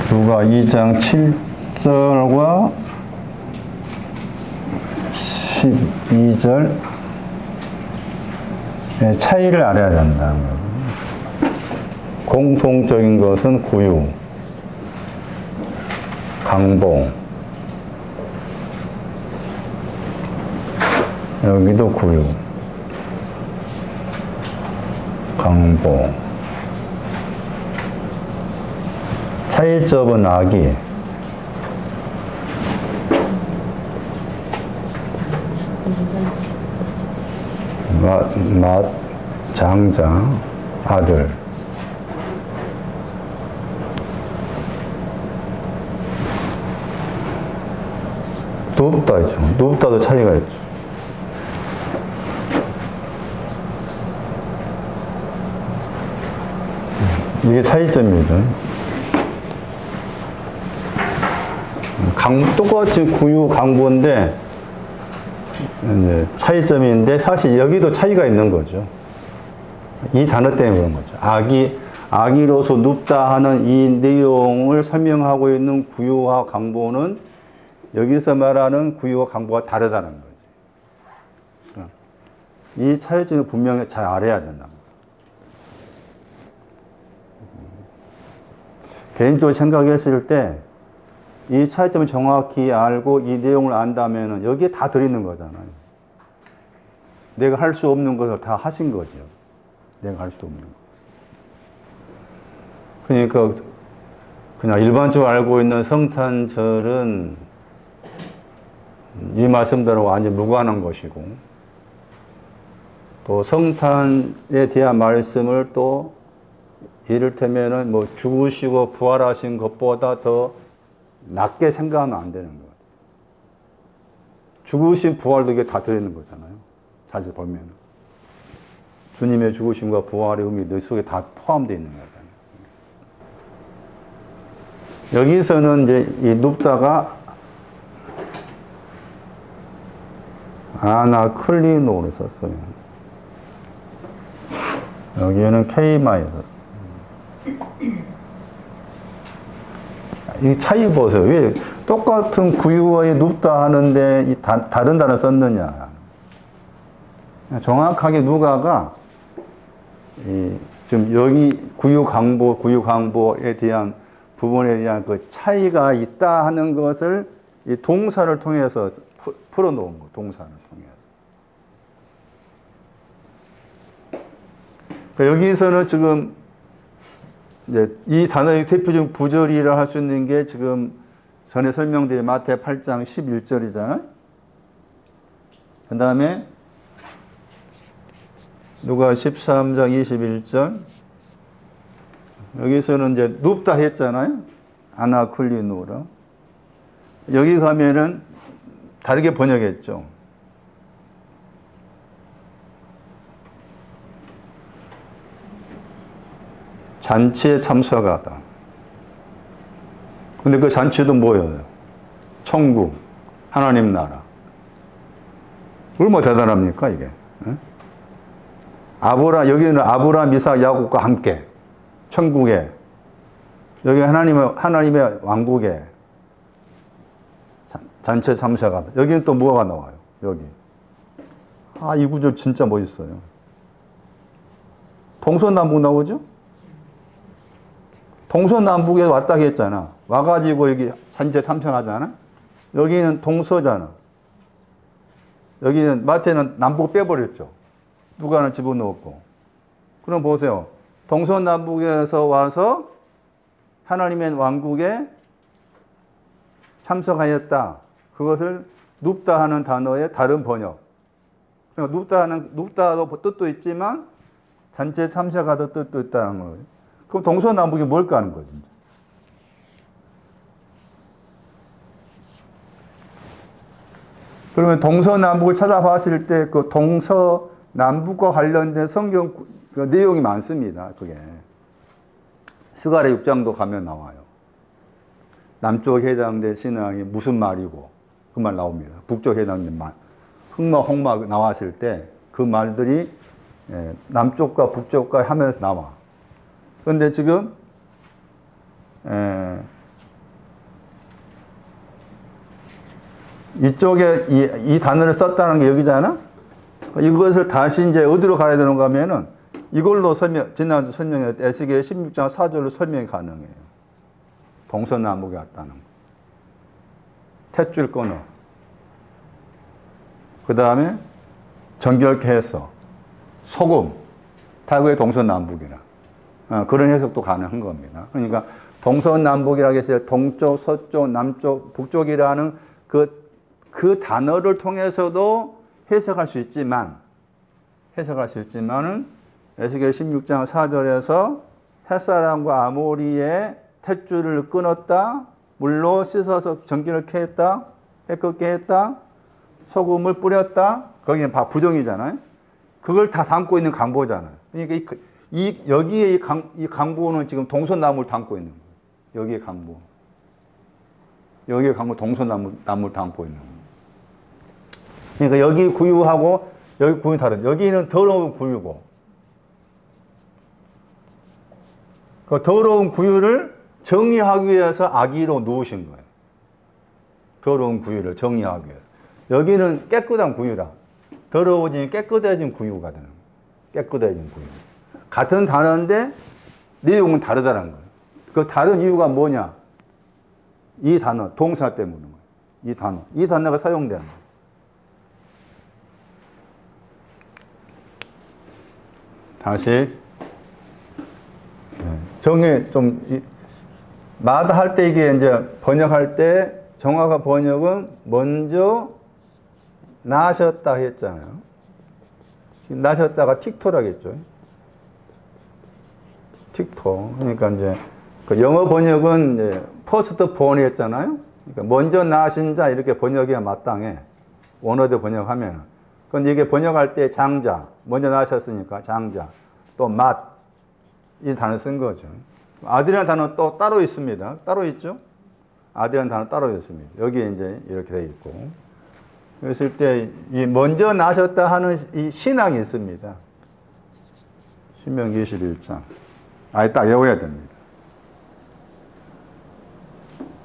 누가 2장 7절과 12절 차이를 알아야 된다는 거예요. 공통적인 것은 구유, 강보, 여기도 구유, 강보. 차이점은 악이, 맏, 장자, 아들. 눕다 있죠. 눕다도 차이가 있죠. 이게 차이점이죠. 똑같이 구유 강보인데 차이점인데 사실 여기도 차이가 있는 거죠. 이 단어 때문에 그런 거죠. 악이로서 눕다 하는 이 내용을 설명하고 있는 구유와 강보는 여기서 말하는 구유와 강보가 다르다는 거죠. 이 차이점을 분명히 잘 알아야 된다. 개인적으로 생각했을 때 이 차이점을 정확히 알고 이 내용을 안다면 여기에 다 들어있는 거잖아요. 내가 할 수 없는 것을 다 하신 거죠. 내가 할 수 없는 거. 그러니까 그냥 일반적으로 알고 있는 성탄절은 이 말씀대로 완전 무관한 것이고, 또 성탄에 대한 말씀을 또 이를테면은 뭐 죽으시고 부활하신 것보다 더 낮게 생각하면 안 되는 거예요. 죽으신 부활도 이게 다 들어있는 거잖아요. 사실 보면 주님의 죽으심과 부활의 의미 너 속에 다 포함되어 있는 거잖아요. 여기서는 이제 이 눕다가 아나클리노를 썼어요. 여기에는 케이마에 썼어요. 이 차이 보세요. 왜 똑같은 구유어에 눕다 하는데 이 다른 단어 썼느냐. 정확하게 누가가 지금 여기 구유 강보에 대한 부분에 대한 그 차이가 있다 하는 것을 이 동사를 통해서 풀어놓은 거, 동사를 통해서. 그러니까 여기서는 지금 이제 이 단어의 대표적인 부절이라 할 수 있는 게 지금 전에 설명드린 마태 8장 11절이잖아요. 그 다음에 누가 13장 21절. 여기서는 이제 눕다 했잖아요. 아나클리노라. 여기 가면은 다르게 번역했죠. 잔치에 참석하다. 근데 그 잔치도 뭐예요? 천국, 하나님 나라. 얼마나 대단합니까, 이게? 여기는 아브라함, 이삭, 야곱과 함께 천국에, 여기 하나님의 왕국에 잔치에 참석하다. 여기는 또 뭐가 나와요? 여기. 이 구절 진짜 멋있어요. 동서남북 나오죠? 동서남북에 왔다 했잖아. 와가지고 여기 잔치에 참석하잖아. 여기는 동서잖아. 여기는 마태는 남북 빼버렸죠. 누가는 집어넣었고. 그럼 보세요. 동서남북에서 와서 하나님의 왕국에 참석하였다. 그것을 눕다 하는 단어의 다른 번역. 그러니까 눕다도 뜻도 있지만 잔치에 참석하다 뜻도 있다는 거예요. 그럼 동서남북이 뭘까 하는 거죠. 그러면 동서남북을 찾아봤을 때 그 동서남북과 관련된 성경 그 내용이 많습니다. 그게. 스가랴 6장도 가면 나와요. 남쪽 해당된 신앙이 무슨 말이고 그 말 나옵니다. 북쪽 해당된 말. 흑마, 홍마 나왔을 때 그 말들이 남쪽과 북쪽과 하면서 나와. 그런데 지금 이쪽에 이 단어를 썼다는 게 여기잖아? 이것을 다시 이제 어디로 가야 되는가 하면은 이걸로 지난주 설명했던 에스겔 16장 4절로 설명이 가능해요. 동서남북에 왔다는 거. 탯줄 끊어. 그 다음에 정결케 해서 소금. 타국의 동서남북이라. 그런 해석도 가능한 겁니다. 그러니까 동서남북이라고 했어요. 동쪽, 서쪽, 남쪽, 북쪽이라는 그 단어를 통해서도 해석할 수 있지만은 에스겔 16장 4절에서 햇사람과 아모리의 탯줄을 끊었다. 물로 씻어서 정결케 했다. 깨끗게 했다. 소금을 뿌렸다. 거기는 부정이잖아요. 그걸 다 담고 있는 강보잖아요. 그러니까 여기에 이 강보는 지금 동서남북을 담고 있는 거예요. 여기에 강보. 동서남북을 담고 있는 거예요. 그러니까 여기 구유하고 여기 구유 다른. 여기는 더러운 구유고. 그 더러운 구유를 정리하기 위해서 아기로 놓으신 거예요. 더러운 구유를 정리하기 위해서. 여기는 깨끗한 구유라. 더러워진 깨끗해진 구유가 되는 거예요. 깨끗해진 구유. 같은 단어인데 내용은 다르다는 거예요. 그 다른 이유가 뭐냐? 이 단어, 동사 때문인 거예요. 이 단어가 사용되는 거예요. 다시 정의 마다 할 때 이게 이제 번역할 때 정확한 번역은 먼저 나셨다 했잖아요. 나셨다가 틱토라겠죠. 틱토. 그러니까 이제 그 영어 번역은 이제 퍼스트 본이 했잖아요. 그러니까 먼저 나신 자 이렇게 번역이 마땅해. 원어대 번역하면. 그런데 이게 번역할 때 장자, 먼저 나셨으니까 장자, 또 맛, 이 단어 쓴 거죠. 아들이라는 단어 또 따로 있습니다. 따로 있죠? 아들이라는 단어 따로 있습니다. 여기에 이제 이렇게 되어 있고. 그랬을 때, 이 먼저 나셨다 하는 이 신앙이 있습니다. 신명기 21장. 딱 외워야 됩니다.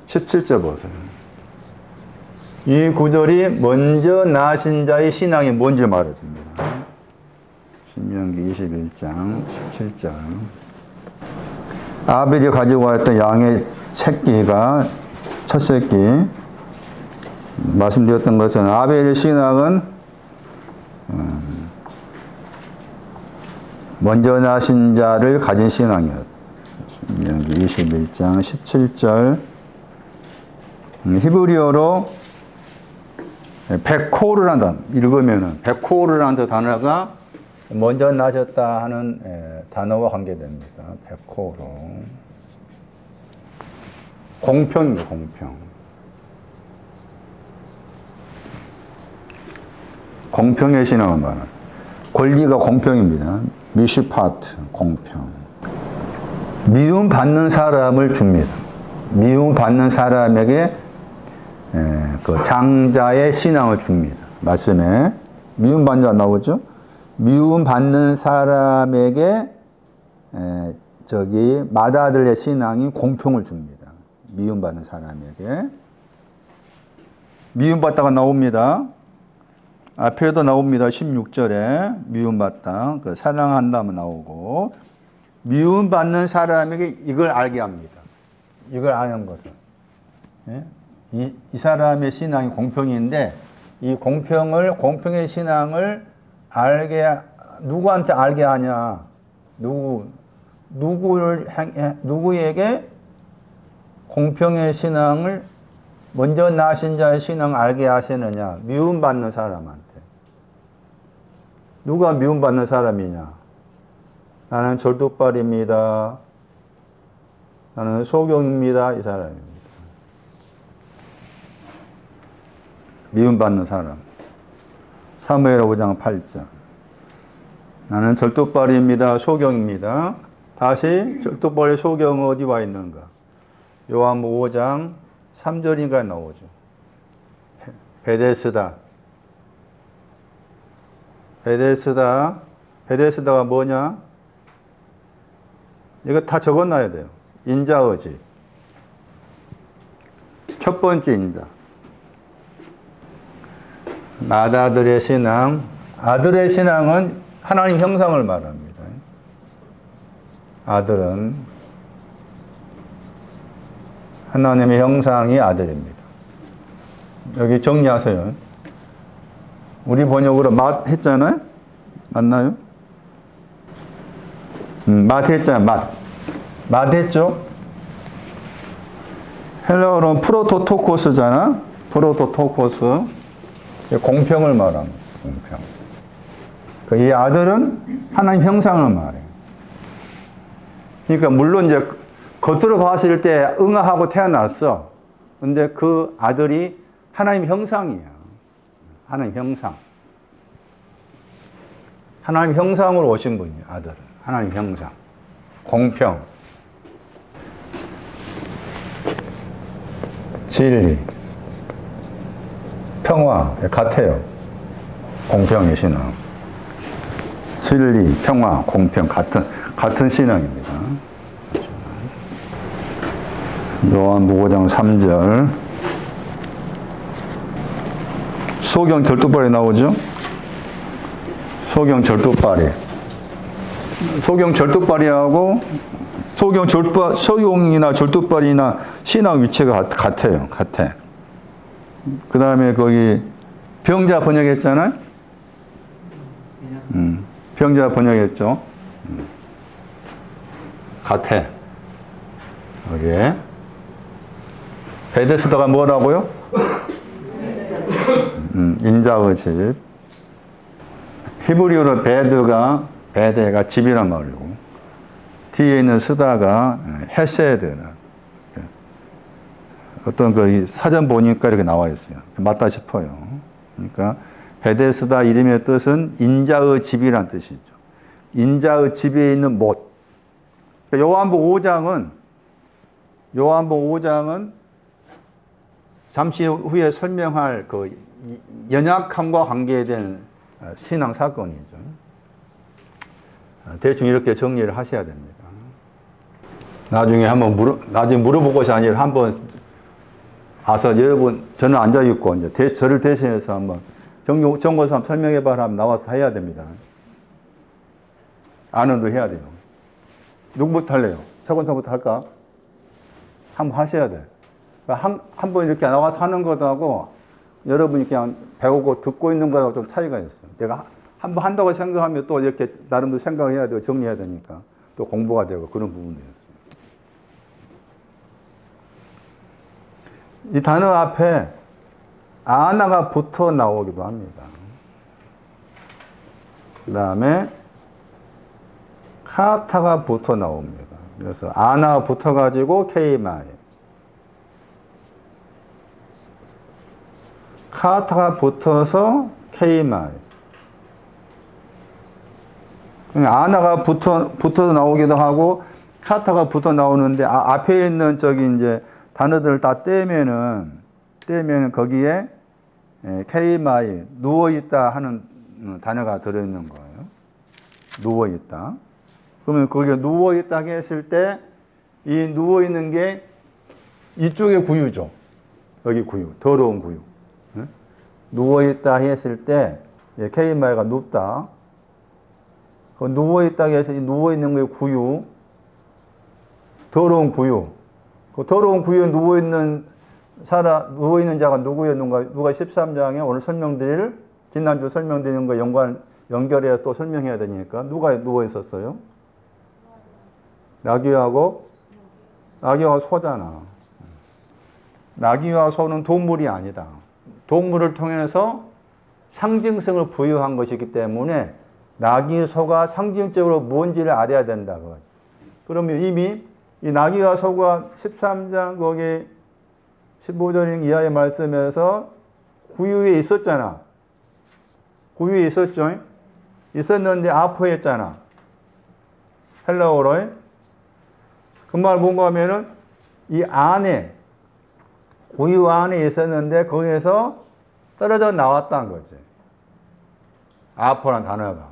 17절 보세요. 이 구절이 먼저 나신 자의 신앙이 뭔지 말해줍니다. 신명기 21장 17절. 아벨이 가지고 왔던 양의 새끼가 첫 새끼. 말씀드렸던 것처럼 아벨의 신앙은 먼저 나신 자를 가진 신앙이었다. 신명기 21장 17절. 히브리어로 베코르라는 읽으면은 베코르라는 단어가 먼저 나셨다 하는 단어와 관계됩니다. 베코르. 공평입니다. 공평. 공평의 신앙을 말하는. 권리가 공평입니다. 미슈파트, 공평. 미움 받는 사람을 줍니다. 미움 받는 사람에게 그 장자의 신앙을 줍니다. 말씀에 미움 받는 자 나오죠? 미움 받는 사람에게 맏아들의 신앙이 공평을 줍니다. 미움 받는 사람에게 미움 받다가 나옵니다. 앞에도 나옵니다. 16절에 미움받다. 그 사랑한다면 나오고 미움 받는 사람에게 이걸 알게 합니다. 이걸 아는 것은 이 사람의 신앙이 공평인데 이 공평의 신앙을 누구한테 알게 하냐? 누구에게 공평의 신앙을 먼저 나신 자의 신앙을 알게 하시느냐? 미움받는 사람한테. 누가 미움받는 사람이냐? 나는 절뚝발입니다. 나는 소경입니다. 이 사람입니다. 미움받는 사람. 사무엘 5장 8절. 나는 절뚝발입니다. 소경입니다. 다시 절뚝발의 소경은 어디 와 있는가? 요한복음 5장 3절인가 나오죠. 베데스다. 베데스다가 뭐냐? 이거 다 적어놔야 돼요. 인자의지. 첫 번째 인자. 맏아들의 신앙. 아들의 신앙은 하나님 형상을 말합니다. 아들은 하나님의 형상이 아들입니다. 여기 정리하세요. 우리 번역으로 맏 했잖아요? 맞나요? 맏 했잖아요. 맏 했죠? 헬라어로는 프로토토코스잖아? 프로토토코스. 공평을 말합니다. 공평. 이 아들은 하나님 형상을 말해요. 그러니까 물론 이제 겉으로 봤을 때 응아하고 태어났어. 근데 그 아들이 하나님 형상이야. 하나님 형상. 하나님 형상으로 오신 분이에요, 아들은. 하나님 형상. 공평. 진리. 평화. 같아요. 공평의 신앙. 진리, 평화, 공평. 같은 신앙입니다. 요한복음 5장 3절. 소경 절뚝발이 나오죠? 소경 절뚝발이. 소경 절뚝발이하고 소경이나 절뚝발이나 신앙 위치가 같아요. 같아. 그 다음에 거기 병자 번역했잖아요? 병자 번역했죠? 같아. 여기. 베데스다가 뭐라고요? 인자의 집. 히브리어로 베데가 집이란 말이고, 뒤에 있는 스다가 헤세드나, 어떤 그 사전 보니까 이렇게 나와 있어요. 맞다 싶어요. 그러니까 베데스다 이름의 뜻은 인자의 집이란 뜻이죠. 인자의 집에 있는 못. 요한복음 5장은 잠시 후에 설명할 그 연약함과 관계된 신앙 사건이죠. 대충 이렇게 정리를 하셔야 됩니다. 나중에 물어볼 것이 아니라 한번 와서 여러분, 저는 앉아있고, 이제 저를 대신해서 한번 정거사 한번 설명해봐라 하면 나와서 해야 됩니다. 아는도 해야 돼요. 누구부터 할래요? 차관사부터 할까? 한번 하셔야 돼. 한번 이렇게 나와서 하는 것하고 여러분이 그냥 배우고 듣고 있는 것하고 좀 차이가 있어요. 내가 한번 한다고 생각하면 또 이렇게 나름대로 생각을 해야 되고 정리해야 되니까 또 공부가 되고 그런 부분이었어요. 이 단어 앞에 아나가 붙어 나오기도 합니다. 그 다음에 카타가 붙어 나옵니다. 그래서 아나가 붙어가지고 케이마이. 카타가 붙어서 케이마이. 아나가 붙어 나오기도 하고 카타가 붙어 나오는데 앞에 있는 저기 이제 단어들을 다 떼면은 거기에 케이마이 누워 있다 하는 단어가 들어 있는 거예요. 누워 있다. 그러면 거기에 누워 있다 했을 때 이 누워 있는 게 이쪽에 구유죠. 여기 구유, 더러운 구유. 누워 있다 했을 때 케이마이가 눕다. 그 누워 있다 해서 누워 있는 게 구유, 더러운 구유. 그 더러운 구유에 누워 있는 자가 누구였는가? 누가 13장에 오늘 설명드릴 지난주 설명드린 거 연결해서 또 설명해야 되니까 누가 누워 있었어요? 나귀하고 소잖아. 나귀와 소는 동물이 아니다. 동물을 통해서 상징성을 부여한 것이기 때문에 나귀, 소가 상징적으로 뭔지를 알아야 된다. 그러면 이미 이 나귀와 소가 13장 거기 15절 이하의 말씀에서 구유에 있었잖아. 구유에 있었죠. 있었는데 아포했잖아. 헬라어로. 그 말 뭔가 하면은 이 안에 구유 안에 있었는데 거기에서 떨어져 나왔다는 거지. 아포란 단어가.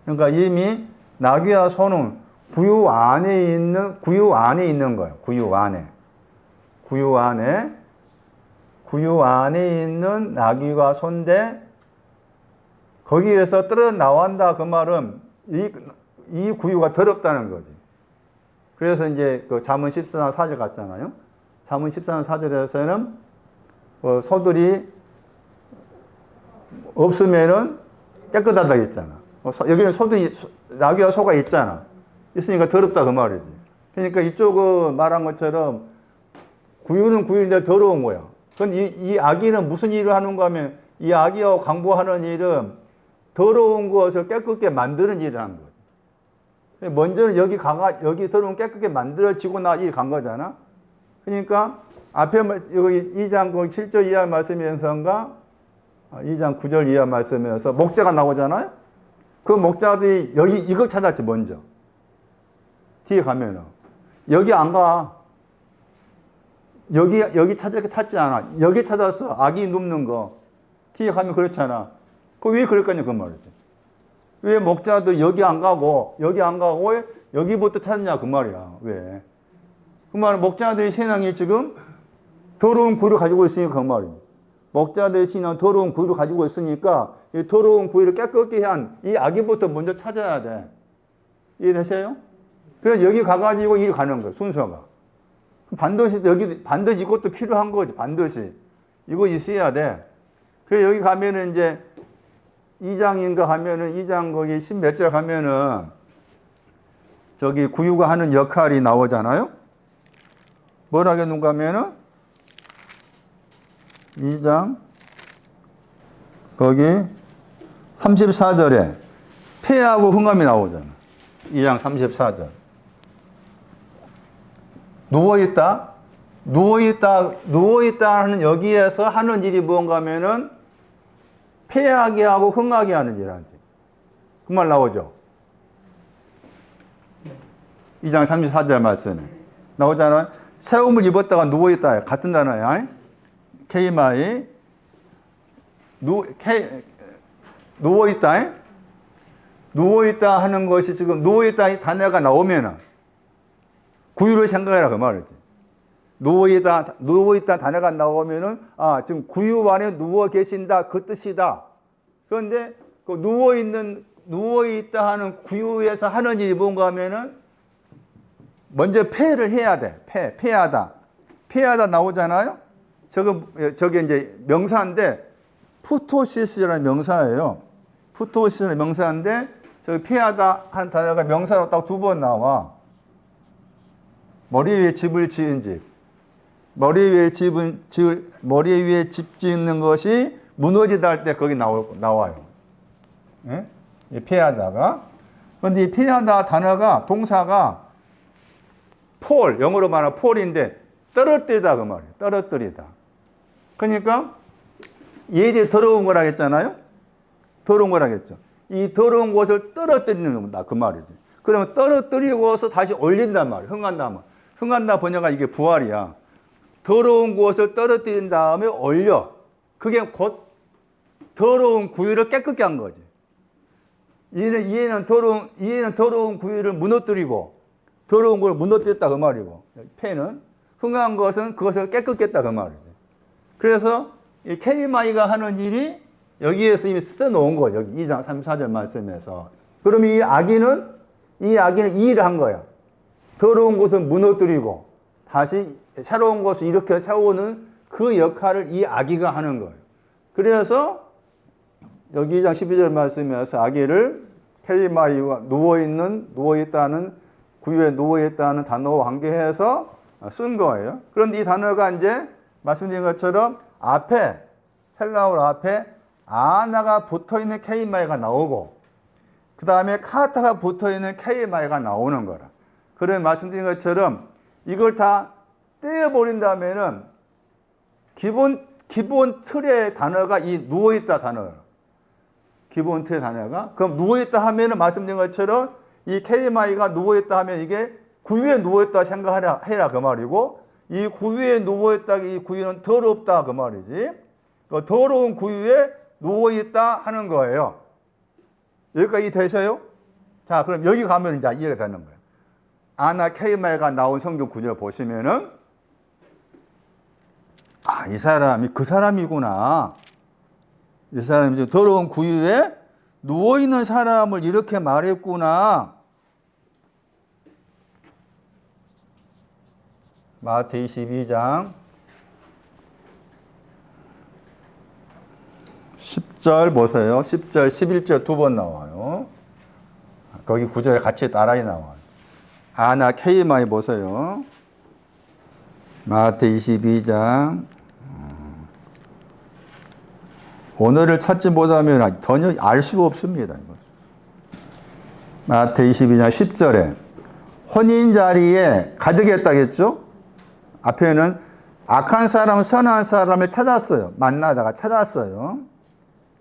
그러니까 이미 나귀와 소는 구유 안에 있는 거예요. 구유 안에 구유 안에 있는 나귀와 소인데 거기에서 떨어 나온다 그 말은 이 구유가 더럽다는 거지. 그래서 이제 그 잠언 14장 4절 같잖아요. 잠언 14장 4절에서는 소들이 없으면은 깨끗하다 했잖아. 여기는 나귀와 소가 있잖아. 있으니까 더럽다 그 말이지. 그러니까 이쪽은 말한 것처럼 구유는 구유인데 더러운 거야. 그럼 이 아기는 무슨 일을 하는가 하면 이 아기와 강보하는 일은 더러운 것을 깨끗게 만드는 일을 하는 거지. 먼저는 여기 더러운 깨끗게 만들어지고 나 일 간 거잖아. 그러니까 앞에 여기 2장 7절 이하 말씀에서인가 2장 9절 이하 말씀에서 목자가 나오잖아요. 그 목자들이 여기 이걸 찾았지 먼저. 뒤에 가면은 여기 안 가. 여기 찾지 않아. 여기 찾았어. 아기 눕는 거. 뒤에 가면 그렇잖아. 왜 그럴 거냐 그 말이지. 왜 목자도 여기 안 가고 여기부터 찾냐 그 말이야. 왜? 그 말은 목자들의 신앙이 지금 더러운 구유를 가지고 있으니까 그 말이야. 목자들의 신앙은 더러운 구유를 가지고 있으니까 이 더러운 구유를 깨끗게 한 이 아기부터 먼저 찾아야 돼. 이해되세요? 그래서 여기 가가지고 일 가는 거야 순서가. 반드시 이것도 필요한 거지. 반드시 이거 있어야 돼. 그래서 여기 가면은 이제 2장인가 하면은 2장 거기 10몇 절 가면은 저기 구유가 하는 역할이 나오잖아요. 뭘 하겠는가 하면은 2장 거기 34절에 폐하고 흥함이 나오잖아. 2장 34절. 누워있다 하는 여기에서 하는 일이 무언가 하면은 폐하게 하고 흥하게 하는 일 하지. 그 말 나오죠? 2장 34절 말씀에. 나오잖아. 새 옷을 입었다가 누워있다. 같은 단어야. 케이마이. 누워있다. 누워있다 하는 것이 지금 누워있다 단어가 나오면은 구유를 생각해라 그 말이지. 누워있다 단어가 나오면은 지금 구유 안에 누워 계신다 그 뜻이다. 그런데 그 누워있다 하는 구유에서 하는 일이 뭔가 하면은 먼저 폐를 해야 돼. 폐하다 나오잖아요. 저게 이제 명사인데 푸토시스라는 명사예요. 푸토시스라는 명사인데 저기 폐하다 한 단어가 명사로 딱 2번 나와. 머리 위에 집을 지은 집. 머리 위에 집 짓는 것이 무너지다 할 때 거기 나와요. 예? 이 폐하다가. 그런데 이 폐하다 단어가, 동사가 영어로 말하면 폴인데 떨어뜨리다 그 말이에요. 떨어뜨리다. 그러니까 얘들이 더러운 거라 했잖아요. 더러운 거라 했죠. 이 더러운 것을 떨어뜨리는 겁니다. 그 말이지. 그러면 떨어뜨리고서 다시 올린단 말이에요. 흥한다 말. 흥한다 번역가 이게 부활이야. 더러운 것을 떨어뜨린 다음에 올려. 그게 곧 더러운 구유를 깨끗게 한 거지. 이해는 더러운 구유를 무너뜨리고 더러운 걸 무너뜨렸다 그 말이고, 폐는 흥한 것은 그것을 깨끗게 했다 그 말이지. 그래서 이 케이마이가 하는 일이 여기에서 이미 써놓은 거예요. 여기 2장 34절 말씀에서. 그러면 이 아기는 이 일을 한 거야. 더러운 것을 무너뜨리고 다시 새로운 것을 이렇게 세우는 그 역할을 이 아기가 하는 거예요. 그래서 여기 2장 12절 말씀에서 아기를 케이마이와 누워있다는 구유에 누워있다는 단어와 관계해서 쓴 거예요. 그런데 이 단어가 이제 말씀드린 것처럼 헬라어로 앞에 아나가 붙어있는 케이마이가 나오고 그 다음에 카타가 붙어있는 케이마이가 나오는 거라. 그런 말씀드린 것처럼 이걸 다 떼어버린다면은 기본 틀의 단어가 이 누워있다 단어예요. 기본 틀의 단어가. 그럼 누워있다 하면은 말씀드린 것처럼 이 케이마이가 누워있다 하면 이게 구유에 누워있다 생각해라 그 말이고, 이 구유에 누워있다, 이 구유는 더럽다 그 말이지. 그 더러운 구유에 누워있다 하는 거예요. 여기까지 되셔요? 자, 그럼 여기 가면 이제 이해가 되는 거예요. 아나 케이마이가 나온 성경 구절 보시면은 아, 이 사람이 그 사람이구나. 이 사람이 더러운 구유에 누워있는 사람을 이렇게 말했구나. 마태 22장 10절 보세요. 10절, 11절 두 번 나와요. 거기 구절에 같이 나란히 나와요. 아나 K마이 보세요. 마태 22장 오늘을 찾지 못하면 전혀 알 수가 없습니다. 마태 22장 10절에 혼인 자리에 가득했다겠죠? 앞에는 악한 사람, 선한 사람을 찾았어요. 만나다가 찾았어요.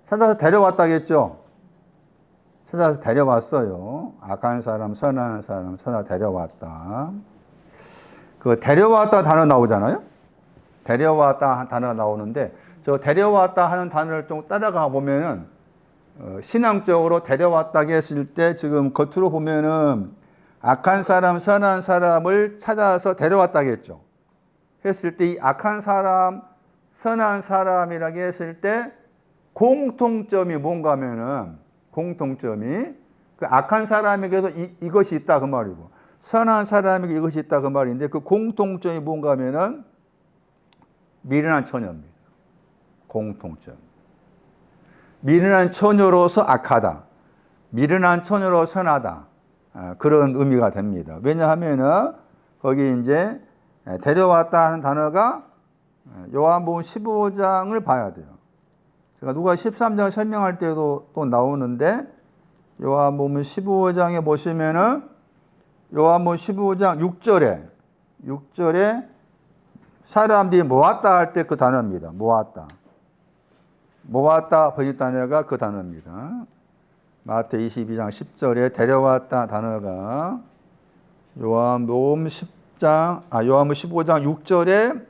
찾아서 데려왔다겠죠? 찾아서 데려왔어요. 악한 사람, 선한 사람 찾아 데려왔다. 그 데려왔다 단어 나오잖아요? 데려왔다 단어가 나오는데 저 데려왔다 하는 단어를 좀 따라가 보면은 신앙적으로 데려왔다 했을 때 지금 겉으로 보면은 악한 사람, 선한 사람을 찾아서 데려왔다겠죠. 했을 때 이 악한 사람, 선한 사람이라고 했을 때 공통점이 뭔가 하면은 공통점이 그 악한 사람에게도 이것이 있다 그 말이고 선한 사람에게 이것이 있다 그 말인데 그 공통점이 뭔가 하면은 미련한 처녀입니다. 공통점. 미련한 처녀로서 악하다. 미련한 처녀로 선하다. 그런 의미가 됩니다. 왜냐하면은 거기 이제 데려왔다 하는 단어가 요한복음 15장을 봐야 돼요. 제가 누가 13장 설명할 때도 또 나오는데 요한복음 15장에 보시면은 요한복음 15장 6절에 사람들이 모았다 할 때 그 단어입니다. 모았다 번역 단어가 그 단어입니다. 마태 22장 10절에 데려왔다 단어가 요한복음 15장 6절에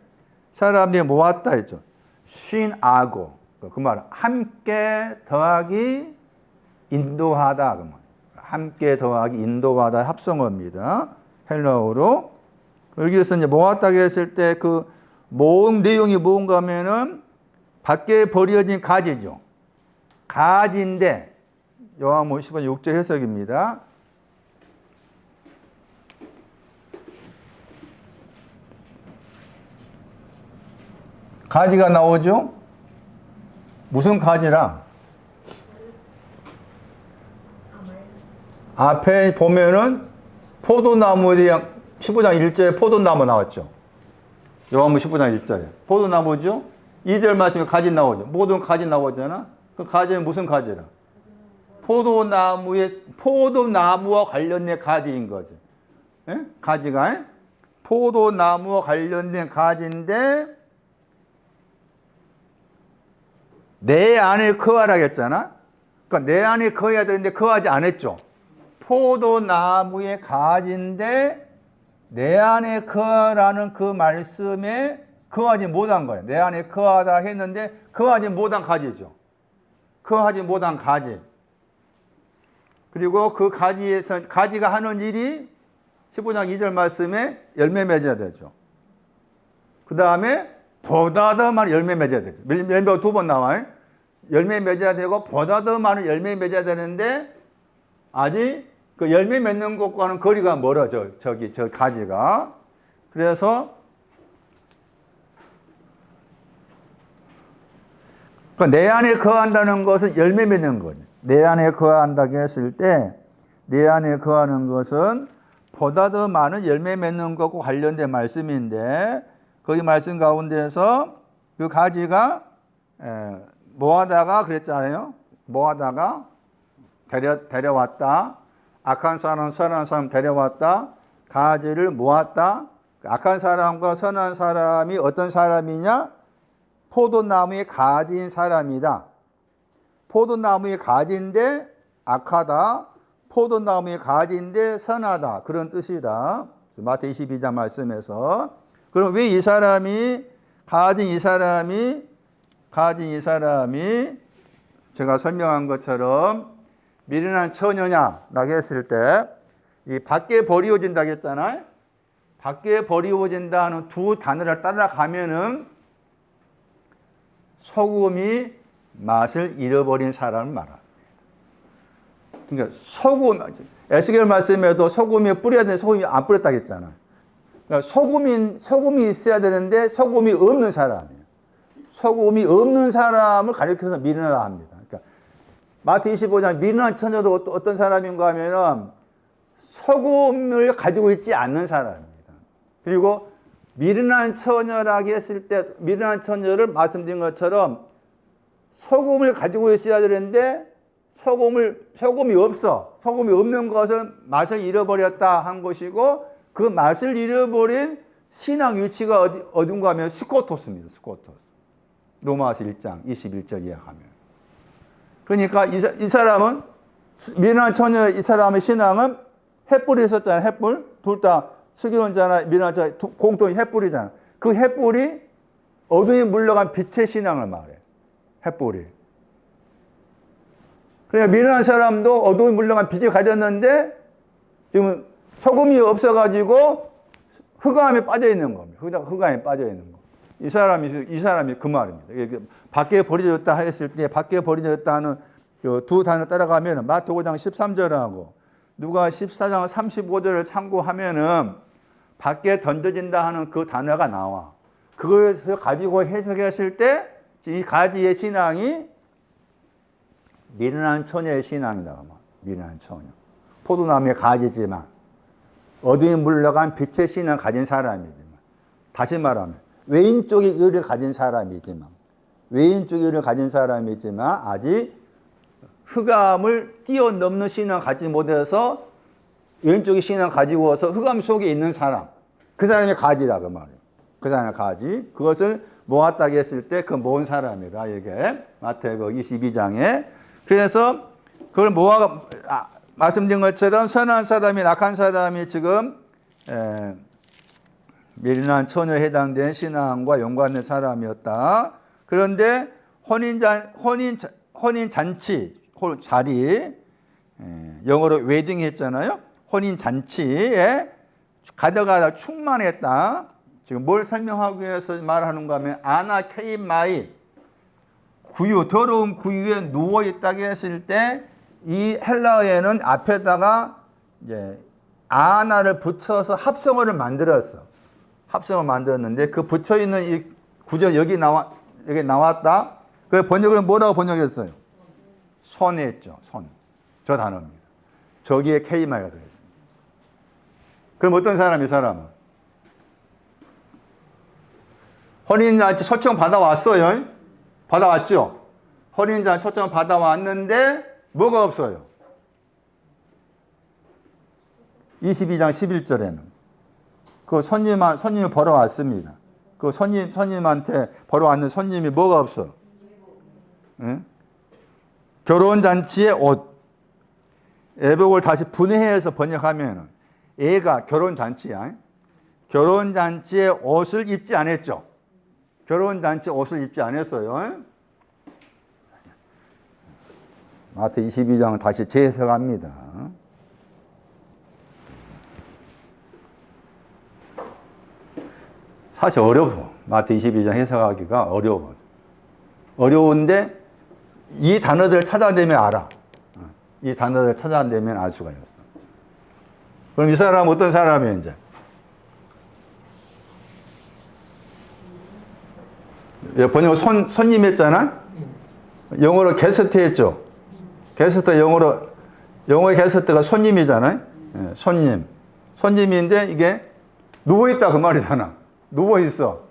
사람들이 모았다 했죠. 쉰아고 그 말 함께 더하기 인도하다 그 말. 함께 더하기 인도하다 합성어입니다. 헬라어로 여기서 이제 모았다 했을 때 그 모음 내용이 뭔가 하면은 밖에 버려진 가지죠. 가지인데 요한복음 15장 6절 해석입니다. 가지가 나오죠? 무슨 가지라? 앞에 보면은 포도나무에 대한 15장 1절에 포도나무 나왔죠. 요한복음 15장 1절에 포도나무죠. 2절 말씀에 가지 나오죠. 모든 가지 나오잖아. 그 가지는 무슨 가지라? 포도나무와 관련된 가지인 거죠. 예? 가지가 포도나무와 관련된 가지인데 내 안에 거하라고 했잖아. 그러니까 내 안에 거해야 되는데 거하지 않았죠. 포도나무의 가지인데 내 안에 거하라는 그 말씀에 거하지 못한 거예요. 내 안에 거하다 했는데 거하지 못한 가지죠. 거하지 못한 가지. 그리고 그 가지에서 가지가 하는 일이 15장 2절 말씀에 열매 맺어야 되죠. 그 다음에 보다 더 많은 열매 맺어야 되죠. 열매가 두 번 나와요. 열매 맺어야 되고 보다 더 많은 열매 맺어야 되는데 아직 그 열매 맺는 것과는 거리가 멀어져. 저 가지가. 그래서 내 안에 거한다는 것은 열매 맺는 거죠. 내 안에 거한다고 했을 때 내 안에 거하는 것은 보다 더 많은 열매 맺는 것과 관련된 말씀인데 거기 말씀 가운데서 그 가지가 모아다가 그랬잖아요. 모아다가 데려왔다. 악한 사람, 선한 사람 데려왔다. 가지를 모았다. 악한 사람과 선한 사람이 어떤 사람이냐? 포도나무의 가지인 사람이다. 포도나무의 가지인데 악하다. 포도나무의 가지인데 선하다. 그런 뜻이다. 마태 22장 말씀에서. 그럼 왜 이 사람이 가진 이 사람이 제가 설명한 것처럼 미련한 처녀냐라고 했을 때 이 밖에 버리워진다고 했잖아요. 밖에 버리워진다는 두 단어를 따라가면은 소금이 맛을 잃어버린 사람을 말합니다. 그러니까 소금, 에스겔 말씀에도 소금이 뿌려야 되는데 소금이 안 뿌렸다고 했잖아. 그러니까 소금이 있어야 되는데 소금이 없는 사람이에요. 소금이 없는 사람을 가리켜서 미련하다 합니다. 그러니까 마태 25장 미련한 처녀도 어떤 사람인가 하면은 소금을 가지고 있지 않는 사람입니다. 그리고 미련한 처녀라고 했을 때 미련한 처녀를 말씀드린 것처럼 소금을 가지고 있어야 되는데 소금이 없어. 소금이 없는 것은 맛을 잃어버렸다 한 것이고 그 맛을 잃어버린 신앙 위치가 어딘가 하면 스코토스입니다. 스코토스. 로마서 1장 21절 이해하면. 그러니까 이 사람은 미련한 처녀 이 사람의 신앙은 횃불이 있었잖아요. 횃불. 둘 다 슬기론자나 미련한 처녀 공통이 횃불이잖아. 그 횃불이 어둠이 물러간 빛의 신앙을 말해. 횃불이. 그러니까 미련한 사람도 어둠이 물러간 빛을 가졌는데 지금 소금이 없어가지고 흑암에 빠져 있는 겁니다. 흑암에 빠져 있는 거. 이 사람이 그 말입니다. 밖에 버려졌다 했을 때 밖에 버려졌다는 두 단어 따라가면 마태복음 5장 13절하고 누가 14장 35절을 참고하면은 밖에 던져진다 하는 그 단어가 나와. 그것을 가지고 해석했을 때 이 가지의 신앙이 미련한 처녀의 신앙이다. 미련한 처녀. 포도나무의 가지지만 어둠이 물러간 빛의 신앙을 가진 사람이지만 다시 말하면 외인 쪽의 의를 가진 사람이지만 아직 흑암을 뛰어넘는 신앙을 가지지 못해서 왼쪽의 신앙을 가지고 와서 흑암 속에 있는 사람. 그 사람이 가지다 그 말이에요. 그 사람의 가지. 그것을 모았다고 했을 때 그 모은 사람이라 이게 마태복음 22장에 그래서 그걸 말씀드린 것처럼 선한 사람이 악한 사람이 지금 미련한 처녀에 해당된 신앙과 연관된 사람이었다. 그런데 혼인 잔치 자리 영어로 웨딩 했잖아요. 혼인 잔치에 가다가 충만했다. 지금 뭘 설명하기 위해서 말하는가 하면 아나 케이마이 구유 더러운 구유에 누워 있다고 했을 때 이 헬라어에는 앞에다가 이제 아나를 붙여서 합성어를 만들었어. 합성어 만들었는데 그 붙여 있는 이 구절 여기 나왔다. 그 번역을 뭐라고 번역했어요? 손했죠. 손. 저 단어입니다. 저기에 케이마이가 들어있습니다. 그럼 어떤 사람이 사람은? 혼인잔치 초청 받아왔어요. 받아왔죠. 혼인잔치 초청 받아왔는데 뭐가 없어요? 22장 11절에는 그 손님이 보러 왔습니다. 그 손님한테 보러 왔는 손님이 뭐가 없어? 응? 결혼잔치의 옷. 애복을 다시 분해해서 번역하면 애가 결혼잔치야. 결혼잔치의 옷을 입지 않았죠. 결혼잔치 옷을 입지 않았어요. 마태 22장은 다시 재해석합니다. 사실 어려워. 마태 22장 해석하기가 어려워. 어려운데 이 단어들을 찾아내면 알아. 이 단어들을 찾아내면 알 수가 있어. 그럼 이 사람은 어떤 사람이에요, 이제? 번역 손님 했잖아? 영어로 게스트 했죠? 게스트 영어의 게스트가 손님이잖아요? 예, 손님인데 이게 누워있다 그 말이잖아. 누워있어.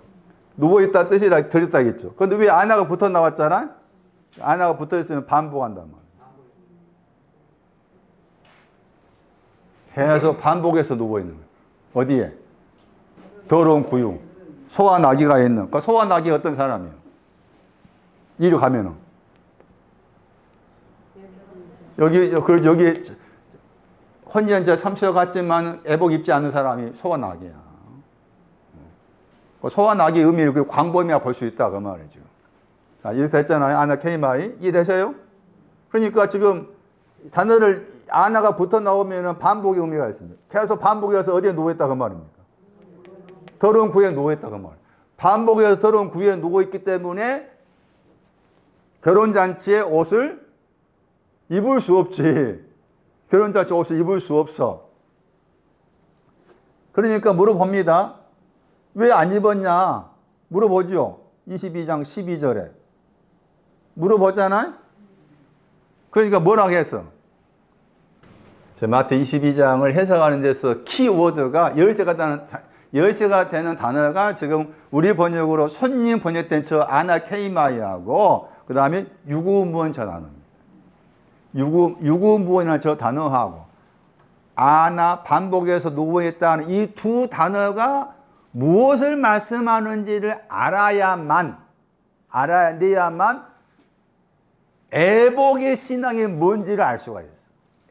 누워있다 뜻이라 들었다겠죠. 그런데 왜 아나가 붙어 나왔잖아? 아나가 붙어 있으면 반복한단 말이야. 계속 반복해서 누워있는 거야. 어디에? 더러운 구유. 소와 나귀가 있는. 그 소와 나귀가 어떤 사람이에요? 이리 가면은. 여기 혼인잔치에 참석했지만 애복 입지 않는 사람이 소와 나귀야. 소와 나귀의 의미를 광범위하게 볼 수 있다 그 말이에요 지금. 자, 이렇게 됐잖아요. 아나 케이마이. 이해되세요? 그러니까 지금 단어를 아나가 붙어 나오면은 반복의 의미가 있습니다. 계속 반복해서 어디에 누워있다 그 말입니까? 더러운 구유에 누워있다 그 말. 반복해서 더러운 구유에 누워있기 때문에 결혼잔치에 옷을 입을 수 없지. 결혼잔치 옷을 입을 수 없어. 그러니까 물어봅니다. 왜 안 입었냐? 물어보죠. 22장 12절에. 물어보잖아요? 그러니까 뭐라고 했어? 마태 22장을 해석하는 데서 키워드가 열쇠가 되는 단어가 지금 우리 번역으로 손님 번역된 저 아나케이마이하고 그 다음에 유구무원 저 단어입니다. 유구무원이라는 저 단어하고 아나 반복해서 누워있다는 이 두 단어가 무엇을 말씀하는지를 알아야만 애복의 신앙이 뭔지를 알 수가 있어요.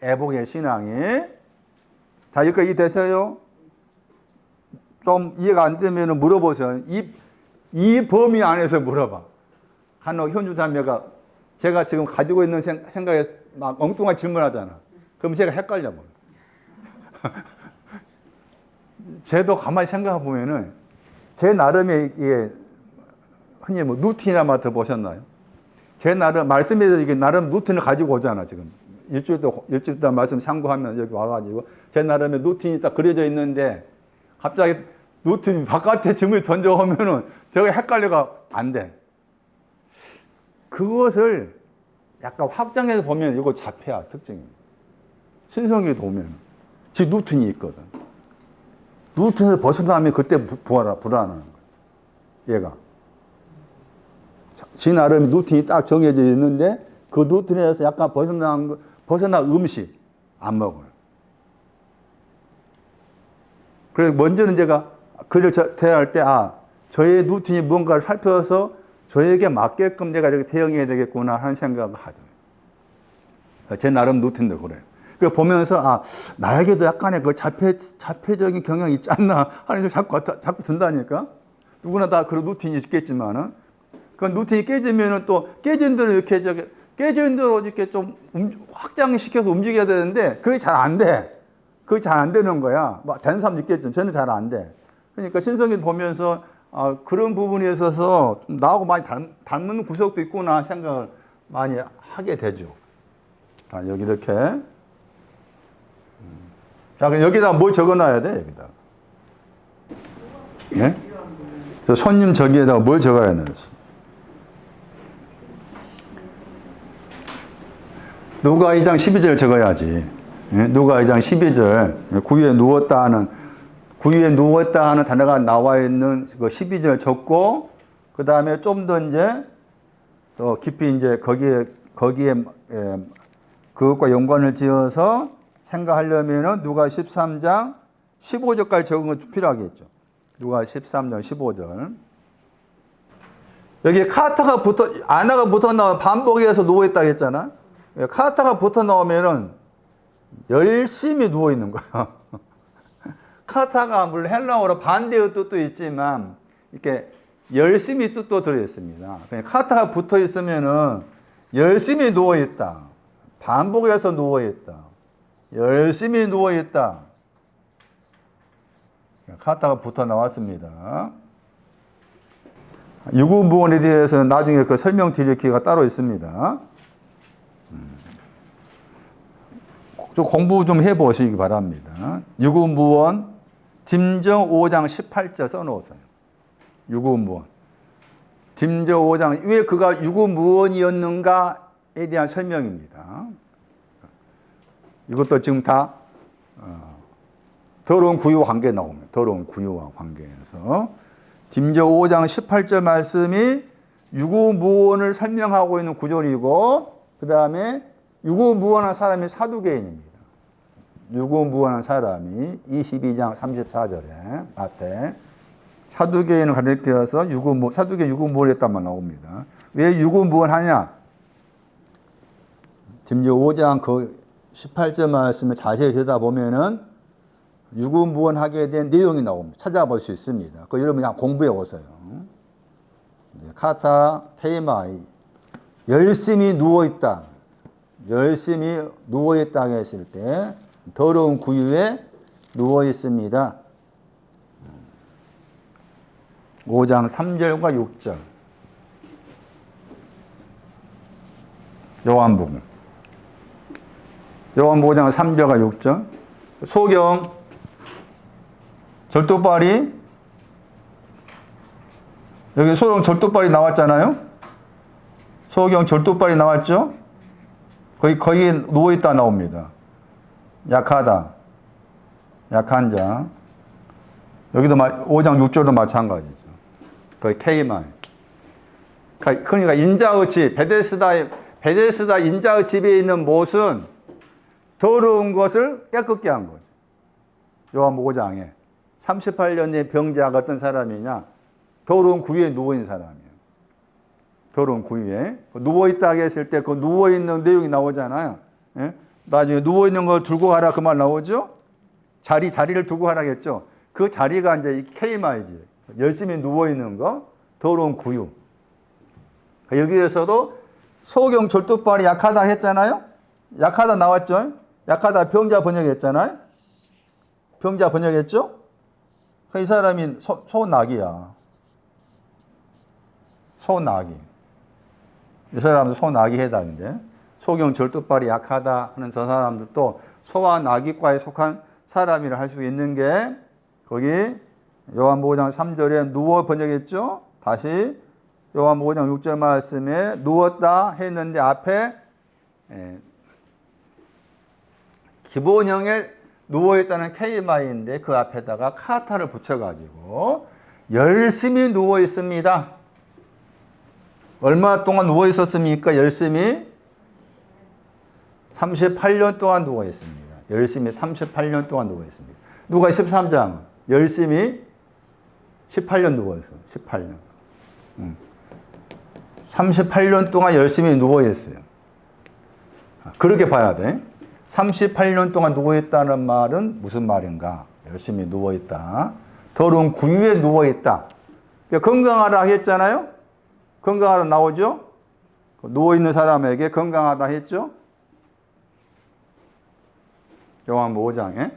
애복의 신앙이. 자, 여기까지 되세요? 좀 이해가 안 되면 물어보세요. 이 범위 안에서 물어봐. 한옥 현주 자매가 제가 지금 가지고 있는 생각에 막 엉뚱한 질문하잖아. 그럼 제가 헷갈려 버려. 쟤도 가만히 생각해 보면은 제 나름의 이게 흔히 뭐 루틴이나 맡아 보셨나요? 제 나름 말씀에서 이게 나름 루틴을 가지고 오잖아 지금. 일주일 동안 말씀 참고하면 여기 와가지고 제 나름의 루틴이 딱 그려져 있는데 갑자기 루틴 바깥에 질문을 던져오면은 제가 헷갈려가 안 돼. 그것을 약간 확장해서 보면 이거 자폐야 특징입니다. 신성기도 보면 지 루틴이 있거든. 루틴에서 벗어나면 그때 불안한 거야. 얘가. 지 나름 루틴이 딱 정해져 있는데 그 루틴에서 약간 벗어난 음식 안 먹어요. 그래서 먼저는 제가 그를 대할 때 저의 루틴이 뭔가를 살펴서 저에게 맞게끔 내가 이렇게 대응해야 되겠구나 하는 생각을 하죠. 제 나름 루틴도 그래요. 그 보면서 나에게도 약간의 그 자폐적인 경향이 있지 않나 하는 생각이 자꾸 든다니까. 누구나 다 그런 루틴이 있겠지만은 그 루틴이 깨지면은 또 깨진 대로 이렇게 좀 확장시켜서 움직여야 되는데 그게 잘 안 돼. 그게 잘 안 되는 거야. 뭐 되는 사람도 있겠지만 저는 잘 안 돼. 그러니까 신성기 보면서 그런 부분에 있어서 나하고 많이 닮는 구석도 있구나 생각을 많이 하게 되죠. 여기 이렇게. 자, 그럼 여기다 뭘 적어놔야 돼, 여기다. 네? 손님 저기에다가 뭘 적어야 되나? 누가 2장 12절 적어야지. 누가 2장 12절. 구유에 누웠다 하는 단어가 나와 있는 그 12절 적고, 그 다음에 좀 더 이제, 또 깊이 이제 거기에, 그것과 연관을 지어서 생각하려면은 누가 13장 15절까지 적은 건 필요하겠죠. 누가 13장 15절. 여기 아나가 붙어 나와 반복해서 누워있다 했잖아. 카타가 붙어 나오면은 열심히 누워있는 거야. 카타가 물론 헬라어로 반대의 뜻도 있지만, 이렇게 열심히 뜻도 들어있습니다. 카타가 붙어 있으면은 열심히 누워있다. 반복해서 누워있다. 열심히 누워있다. 카타가 붙어 나왔습니다. 유구무원에 대해서는 나중에 그 설명드릴 기회가 따로 있습니다. 좀 공부 좀 해보시기 바랍니다. 유구무원, 딤정 5장 18절 써놓으세요. 유구무원. 딤정 5장, 왜 그가 유구무원이었는가에 대한 설명입니다. 이것도 지금 다 더러운 구유와 관계에 나옵니다. 더러운 구유와 관계에서. 딤정 5장 18절 말씀이 유구무원을 설명하고 있는 구절이고, 그 다음에 유구무원한 사람이 사두개인입니다. 유구무원한 사람이 22장 34절에 마태 사두개인을 가리켜서 사두개 유구무원했단 말 나옵니다. 왜 유구무원하냐? 딤정 5장 그 18절 말씀을 자세히 들여다보면은 유구무원하게 된 내용이 나옵니다. 찾아볼 수 있습니다. 그 여러분 그냥 공부해 오세요. 카타, 테이마이. 열심히 누워있다. 열심히 누워있다 했을 때 더러운 구유에 누워있습니다. 5장 3절과 6절. 요한복음. 요한복음 5장 3절과 6절. 소경, 절도발이, 여기 소경 절도발이 나왔잖아요? 소경 절도발이 나왔죠? 거기 누워있다 나옵니다. 약하다. 약한 자. 여기도 5장 6절도 마찬가지죠. 거의 K만. 그러니까 인자의 집, 베데스다 인자의 집에 있는 못은 더러운 것을 깨끗게 한 거죠. 요한복음 5장에 38년의 병자가 어떤 사람이냐? 더러운 구유에 누워있는 사람이에요. 더러운 구유에. 누워있다 했을 때 그 누워있는 내용이 나오잖아요. 예? 나중에 누워있는 걸 들고 가라 그 말 나오죠? 자리를 두고 가라겠죠? 그 자리가 이제 이 케이마이지. 열심히 누워있는 거, 더러운 구유. 여기에서도 소경 절도발이 약하다 했잖아요? 약하다 나왔죠? 약하다 병자 번역했잖아요? 병자 번역했죠? 이 사람이 소나기야. 소나기. 이 사람도 소나기 해당인데, 소경 절도발이 약하다 하는 저 사람들도 소와 나기과에 속한 사람이라 할 수 있는 게, 거기 요한복음 5장 3절에 누워 번역했죠? 다시 요한복음 5장 6절 말씀에 누웠다 했는데 앞에 기본형에 누워있다는 K마인데 그 앞에다가 카타를 붙여가지고 열심히 누워있습니다. 얼마 동안 누워있었습니까? 열심히 38년 동안 누워있습니다. 열심히 38년 동안 누워있습니다. 누가 13장 열심히 18년 누워있어요. 18년. 38년 동안 열심히 누워있어요. 그렇게 봐야 돼. 38년 동안 누워있다는 말은 무슨 말인가? 열심히 누워있다. 더러운 구유에 누워있다. 그러니까 건강하다 했잖아요? 건강하다 나오죠? 누워있는 사람에게 건강하다 했죠? 요한복음 5장에.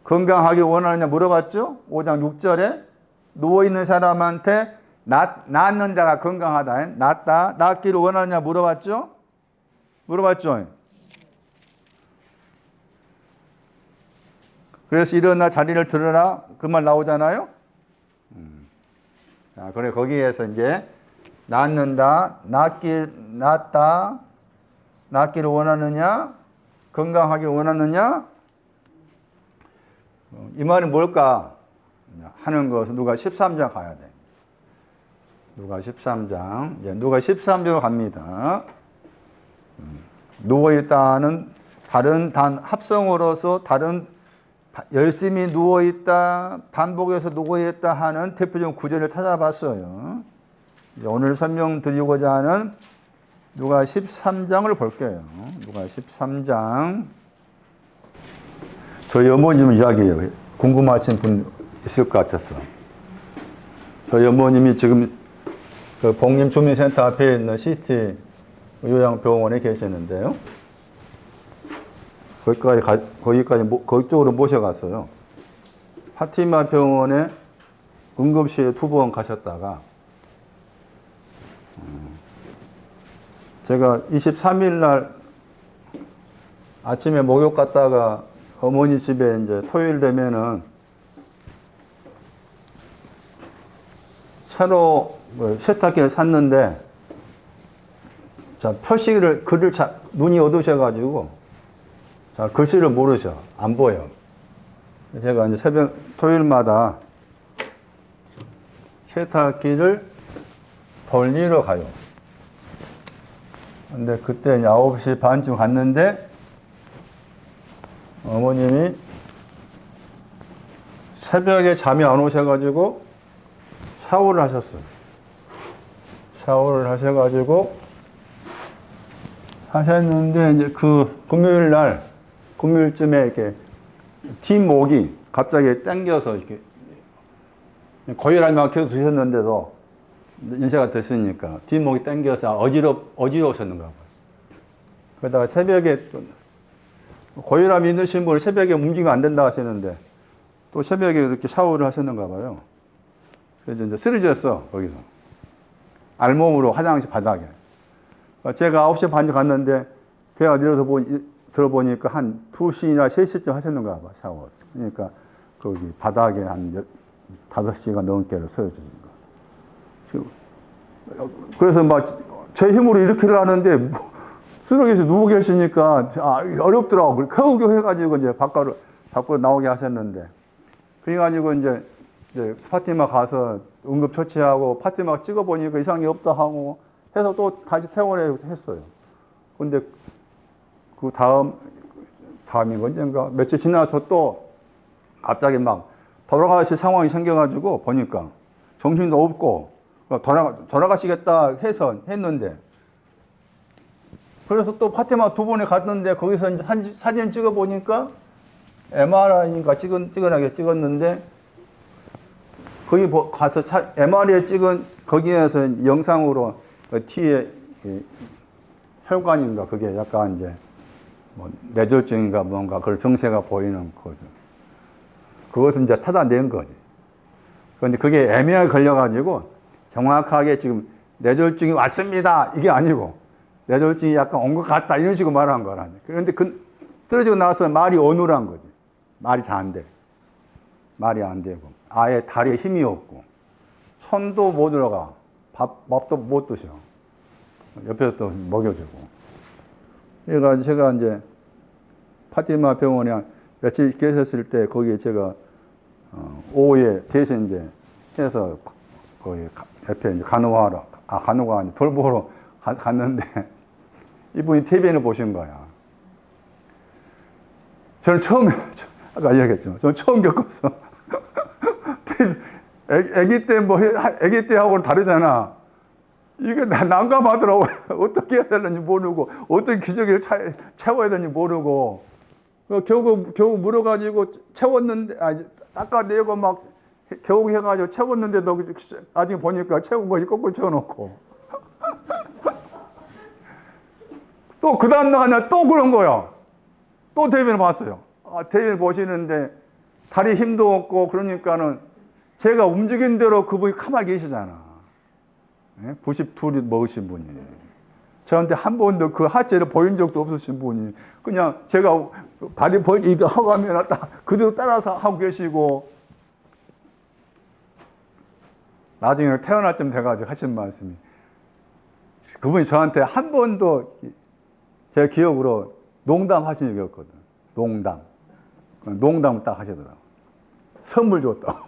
건강하기 원하느냐 물어봤죠? 5장 6절에 누워있는 사람한테 낫는 자가 건강하다. 낫기를 원하느냐 물어봤죠? 물어봤죠? 그래서 일어나 자리를 들어라 그 말 나오잖아요? 자, 그래 거기에서 이제 낫는다, 낫기를 원하느냐, 건강하기 원하느냐, 이 말이 뭘까 하는 것은 누가 13장 가야 돼. 누가 13장, 이제 누가 13장 갑니다. 누워있다는 다른 합성어로서 다른 열심히 누워있다, 반복해서 누워있다 하는 대표적인 구절을 찾아봤어요. 오늘 설명드리고자 하는 누가 13장을 볼게요. 누가 13장. 저희 어머님 이야기예요. 궁금하신 분 있을 것 같아서. 저희 어머님이 지금 그 복림주민센터 앞에 있는 시티 요양병원에 계시는데요. 거기쪽으로 모셔갔어요. 파티마 병원에 응급실에 2번 가셨다가, 제가 23일 날 아침에 목욕 갔다가 어머니 집에 이제 토요일 되면은 새로 세탁기를 샀는데, 자, 글을 눈이 어두우셔가지고, 자, 글씨를 모르셔. 안 보여. 제가 이제 토요일마다 세탁기를 돌리러 가요. 근데 그때 9시 반쯤 갔는데, 어머님이 새벽에 잠이 안 오셔가지고 샤워를 하셨어요. 샤워를 하셨는데, 이제 그 금요일쯤에 이렇게 뒷목이 갑자기 당겨서 이렇게 거의할 만큼 계속 드셨는데도 연세가 됐으니까 뒷목이 당겨서 어지러우셨는가 봐요. 그러다가 새벽에 또 고혈압 있으신 분이 새벽에 움직이면 안 된다 하시는데 또 새벽에 이렇게 샤워를 하셨는가 봐요. 그래서 이제 쓰러졌어, 거기서. 알몸으로 화장실 바닥에. 제가 9시 반에 갔는데, 걔가 들어보니까 한 2시나 3시쯤 하셨는가 봐, 샤워. 그러니까, 거기 바닥에 한 5시간 넘게를 서 있으신 거. 그래서 막, 제 힘으로 일으키려 하는데, 쓰러기에서 누워 계시니까, 어렵더라고. 겨우겨우 해가지고 이제 밖으로 나오게 하셨는데, 그래가지고 이제 파티마 가서 응급처치하고 파티마 찍어보니까 이상이 없다 하고 해서 또 다시 퇴원을 했어요. 근데 그 다음이 언젠가 며칠 지나서 또 갑자기 막 돌아가실 상황이 생겨가지고 보니까 정신도 없고 돌아가시겠다 했는데 그래서 또 파티마 2번에 갔는데 거기서 이제 사진 찍어보니까 MRI인가 찍어나게 찍었는데 거기 가서 MRI에 찍은 거기에서 영상으로 뒤에 혈관인가 그게 약간 이제 뭐 뇌졸중인가 뭔가 그 증세가 보이는 거죠. 그것은 이제 찾아낸 거지. 그런데 그게 애매하게 걸려가지고 정확하게 지금 뇌졸중이 왔습니다 이게 아니고 뇌졸중이 약간 온 것 같다 이런 식으로 말한 거라니. 그런데 떨어지고 나서 말이 어눌한 거지. 말이 잘 안 돼. 말이 안 되고 아예 다리에 힘이 없고 손도 못 들어가. 밥도 못 드셔. 옆에서 또 먹여주고. 그러니까 제가 이제 파티마 병원에 며칠 계셨을 때 거기에 제가 오후에 대신 이제 해서 거기 옆에 이제 간호가 아니 돌보러 갔는데 이분이 TVN을 보신 거야. 저는 아까 이야기했죠. 저는 처음 겪었어. 아기 때하고는 다르잖아. 이게 난감하더라고요. 어떻게 해야 되는지 모르고, 어떤 기저귀를 채워야 되는지 모르고. 겨우 물어가지고 채웠는데, 닦아내고 막 겨우 해가지고 채웠는데도 나중에 보니까 채운 거 거꾸로 채워놓고. 또 그 다음날 또 그런 거야. 또 대변을 봤어요. 대변을 보시는데 다리 힘도 없고 그러니까는 제가 움직인 대로 그분이 가만히 계시잖아. 92이 먹으신 분이. 저한테 한 번도 그 하체를 보인 적도 없으신 분이 그냥 제가 다리 이거 하고 하면 그대로 따라서 하고 계시고 나중에 태어날 쯤 돼가지고 하신 말씀이 그분이 저한테 한 번도 제 기억으로 농담하신 적이 없거든. 농담을 딱 하시더라고. 선물 줬다고.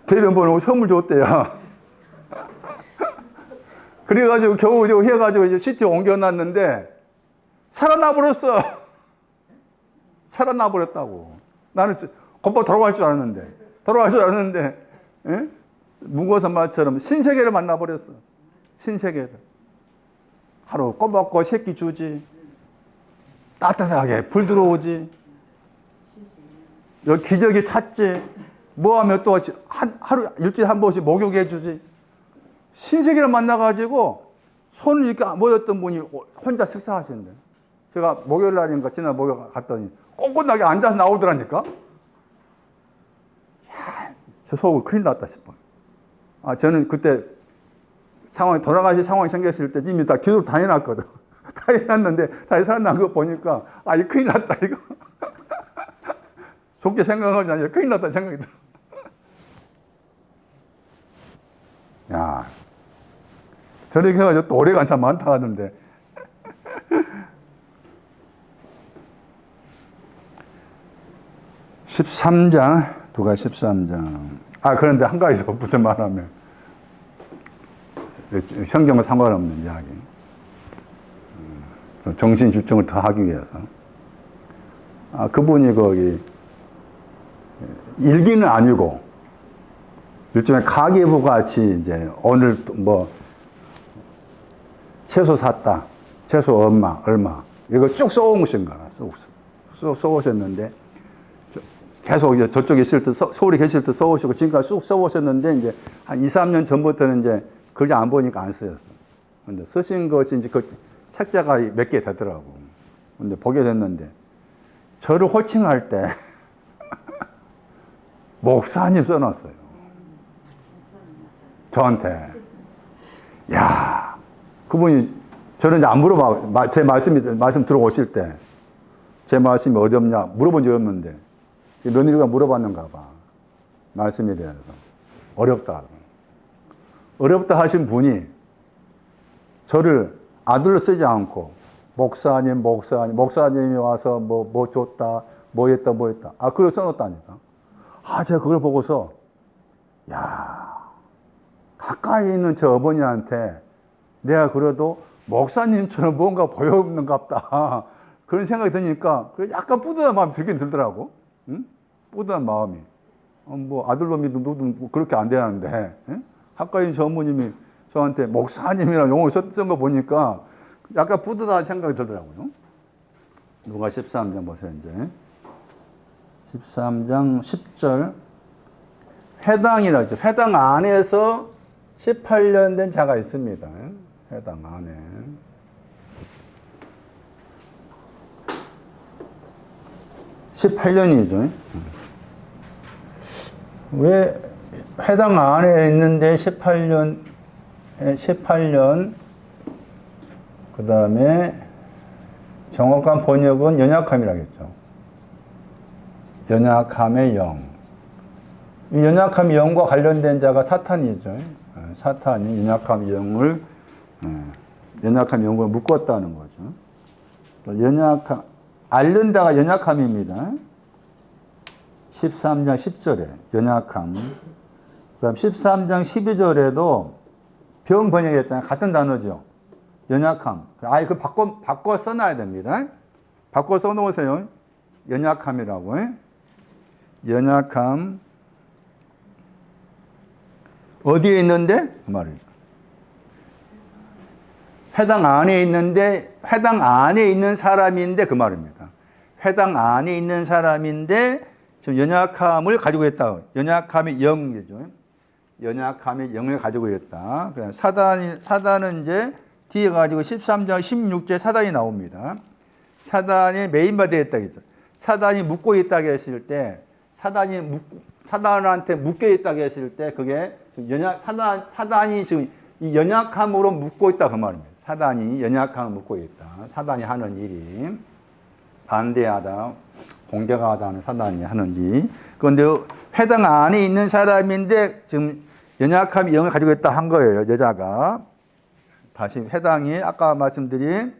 대변 보내고 선물 줬대요. 그래가지고 겨우 해가지고 이제 CT 옮겨놨는데 살아나 버렸어. 살아나 버렸다고. 나는 곧바로 돌아갈 줄 알았는데, 문고선 말처럼 신세계를 만나버렸어. 신세계를. 하루 꼬박꼬 새끼 주지. 따뜻하게 불 들어오지. 여기 기저귀 찾지. 뭐 하면 또 하루 일주일에 한 번씩 목욕해 주지. 신세계를 만나가지고 손을 이렇게 모였던 분이 혼자 식사하시는데 제가 목요일 날인가 지난 목요일 갔더니 꼿꼿하게 앉아서 나오더라니까. 야, 저 속을 큰일 났다 싶어요. 저는 그때 돌아가실 상황이 생겼을 때 이미 다 기도를 다 해놨거든. 다 해놨는데 다시 살아난 거 보니까 이거 큰일 났다 이거. 좋게 생각하지 아니라 큰일 났다 생각이 들어. 야, 저렇게 해가지고 또 오래 간 사람 많다 하던데. 누가 13장. 그런데 한 가지 더 붙여 말하면, 성경과 상관없는 이야기. 정신 집중을 더 하기 위해서. 그분이 거기, 일기는 아니고, 일종의 가계부 같이 이제 오늘 채소 샀다. 채소 얼마. 이거 쭉 써오신 거야. 써오셨는데, 계속 이제 저쪽에 있을 때, 서울에 계실 때 써오시고, 지금까지 쭉 써오셨는데, 이제 한 2, 3년 전부터는 이제 글자 안 보니까 안 쓰였어. 근데 쓰신 것이 이제 그 책자가 몇 개 되더라고. 근데 보게 됐는데, 저를 호칭할 때, 목사님 써놨어요. 저한테. 야, 그분이 저는 이제 안 물어봐. 제 말씀 들어오실 때 제 말씀이 어렵냐 물어본 적이 없는데 며느리가 물어봤는가 봐. 말씀에 대해서. 어렵다. 어렵다 하신 분이 저를 아들로 쓰지 않고 목사님이 와서 뭐 줬다, 뭐 했다. 그걸 써놓았다니까. 제가 그걸 보고서, 가까이 있는 저 어머니한테 내가 그래도 목사님처럼 뭔가 보였는갑다. 그런 생각이 드니까, 약간 뿌듯한 마음이 들긴 들더라고. 응? 뿌듯한 마음이. 아들놈이 누구든 그렇게 안 되는데, 응? 가까이 있는 저 어머님이 저한테 목사님이라는 용어를 썼던 거 보니까 약간 뿌듯한 생각이 들더라고요. 누가 13장 보세요, 이제. 13장 10절. 회당이라 했죠. 회당 안에서 18년 된 자가 있습니다. 회당 안에. (18년이죠) 왜 회당 안에 있는데 18년 그 다음에 정확한 번역은 연약함이라겠죠. 연약함의 영. 이 연약함의 영과 관련된 자가 사탄이죠. 사탄이 연약함의 영을 묶었다는 거죠. 앓는다가 연약함입니다. 13장 10절에 연약함. 그 다음 13장 12절에도 병 번역했잖아요. 같은 단어죠. 연약함. 아예 그 바꿔 써놔야 됩니다. 바꿔 써놓으세요. 연약함이라고. 연약함. 어디에 있는데? 그 말이죠. 회당 안에 있는데, 회당 안에 있는 사람인데 그 말입니다. 회당 안에 있는 사람인데 지금 연약함을 가지고 있다. 연약함의 영이죠. 연약함의 영을 가지고 있다. 사단은 이제 뒤에 가지고 13장 16절 사단이 나옵니다. 사단이 메인바 되어 있다. 사단이 묶고 있다고 했을 때, 사단한테 묶여 있다고 했을 때, 그게 사단이 지금 이 연약함으로 묶고 있다. 그 말입니다. 사단이 연약함을 묶고 있다. 사단이 하는 일이 반대하다, 공격하다는 사단이 하는 일. 그런데 회당 안에 있는 사람인데 지금 연약함이 영을 가지고 있다 한 거예요. 여자가. 다시 회당이 아까 말씀드린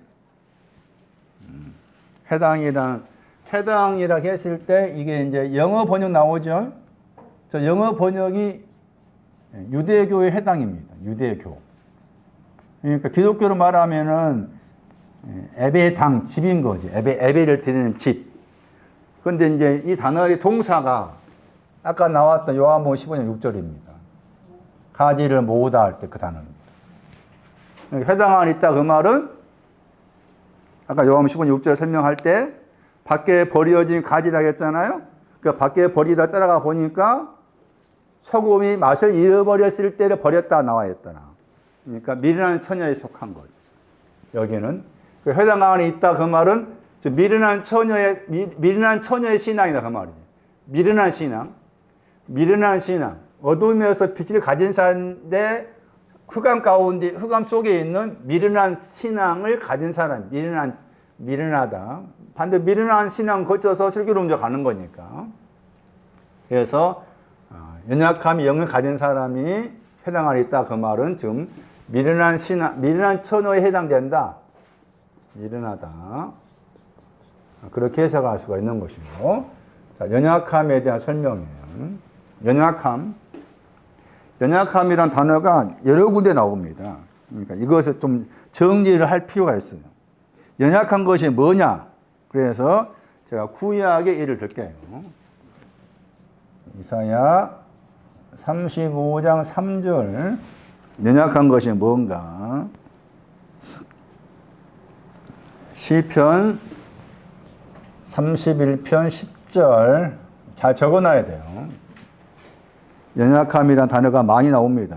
회당이라 했을 때 이게 이제 영어 번역 나오죠. 저 영어 번역이 유대교의 회당입니다. 유대교. 그러니까 기독교로 말하면은 예배당, 집인 거지. 예배를 드리는 집. 그런데 이제 이 단어의 동사가 아까 나왔던 요한복음 15장 6절입니다. 가지를 모으다 할 때 그 단어입니다. 회당 안에 있다 그 말은 아까 요한복음 15장 6절 설명할 때 밖에 버려진 가지라고 했잖아요. 그 밖에 버리다 따라가 보니까 소금이 맛을 잃어버렸을 때를 버렸다 나와 있더라. 그러니까 미련한 처녀에 속한 거죠. 여기는 그 회당 안에 있다 그 말은 미련한 처녀의 신앙이다 그 말이죠. 미련한 신앙. 어둠에서 빛을 가진 사람인데 흑암 속에 있는 미련한 신앙을 가진 사람. 미련하다. 반대 미련한 신앙 거쳐서 슬기로운 데 가는 거니까. 그래서 연약함이 영을 가진 사람이 회당 안에 있다 그 말은 지금 미련한 처녀에 해당된다. 미련하다. 그렇게 해석할 수가 있는 것이고. 자, 연약함에 대한 설명이에요. 연약함이란 단어가 여러 군데 나옵니다. 그러니까 이것을 좀 정리를 할 필요가 있어요. 연약한 것이 뭐냐? 그래서 제가 구약의 예를 들게요. 이사야 35장 3절. 연약한 것이 뭔가? 시편 31편 10절. 잘 적어놔야 돼요. 연약함이란 단어가 많이 나옵니다.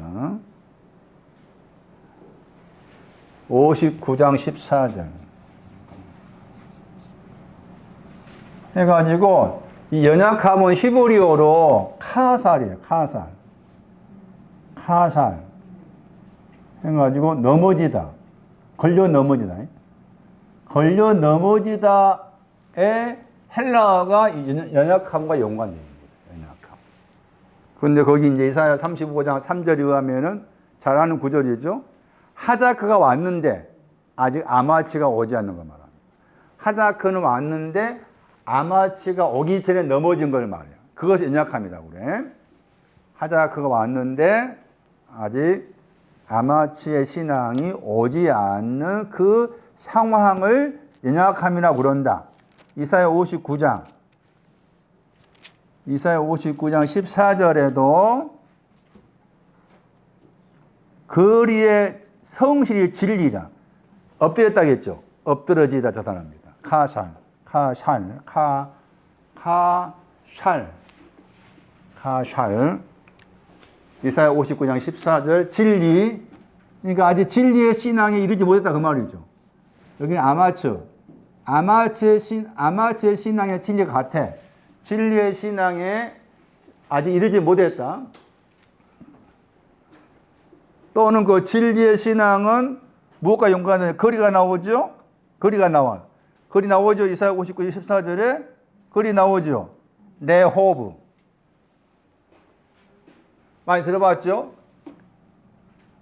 59장 14절. 해가지고 이 연약함은 히브리어로 카살이에요. 카살. 해가지고 넘어지다. 걸려 넘어지다. 걸려 넘어지다의 헬라어가 연약함과 연관되어 있습니다. 연약함. 그런데 거기 이제 이사야 35장 3절에 의하면은 잘 아는 구절이죠. 하다크가 왔는데 아직 아마치가 오지 않는 걸 말합니다. 하다크는 왔는데 아마치가 오기 전에 넘어진 걸 말해요. 그것이 연약함이라고 그래. 하다크가 왔는데 아직 아마치의 신앙이 오지 않는 그 상황을 연약함이라고 그런다. 이사야 59장 14절에도 거리의 성실이 진리라. 엎드렸다겠죠. 엎드러지다 저 단어입니다. 카샬. 이사야 59장 14절 진리. 그러니까 아직 진리의 신앙에 이르지 못했다 그 말이죠. 여기는 아마츠의 신앙의 진리가 같아. 진리의 신앙에 아직 이르지 못했다. 또는 그 진리의 신앙은 무엇과 연관되는 거리가 나오죠? 거리가 나와. 거리 나오죠? 이사야 59, 14절에 거리 나오죠? 레호브. 많이 들어봤죠?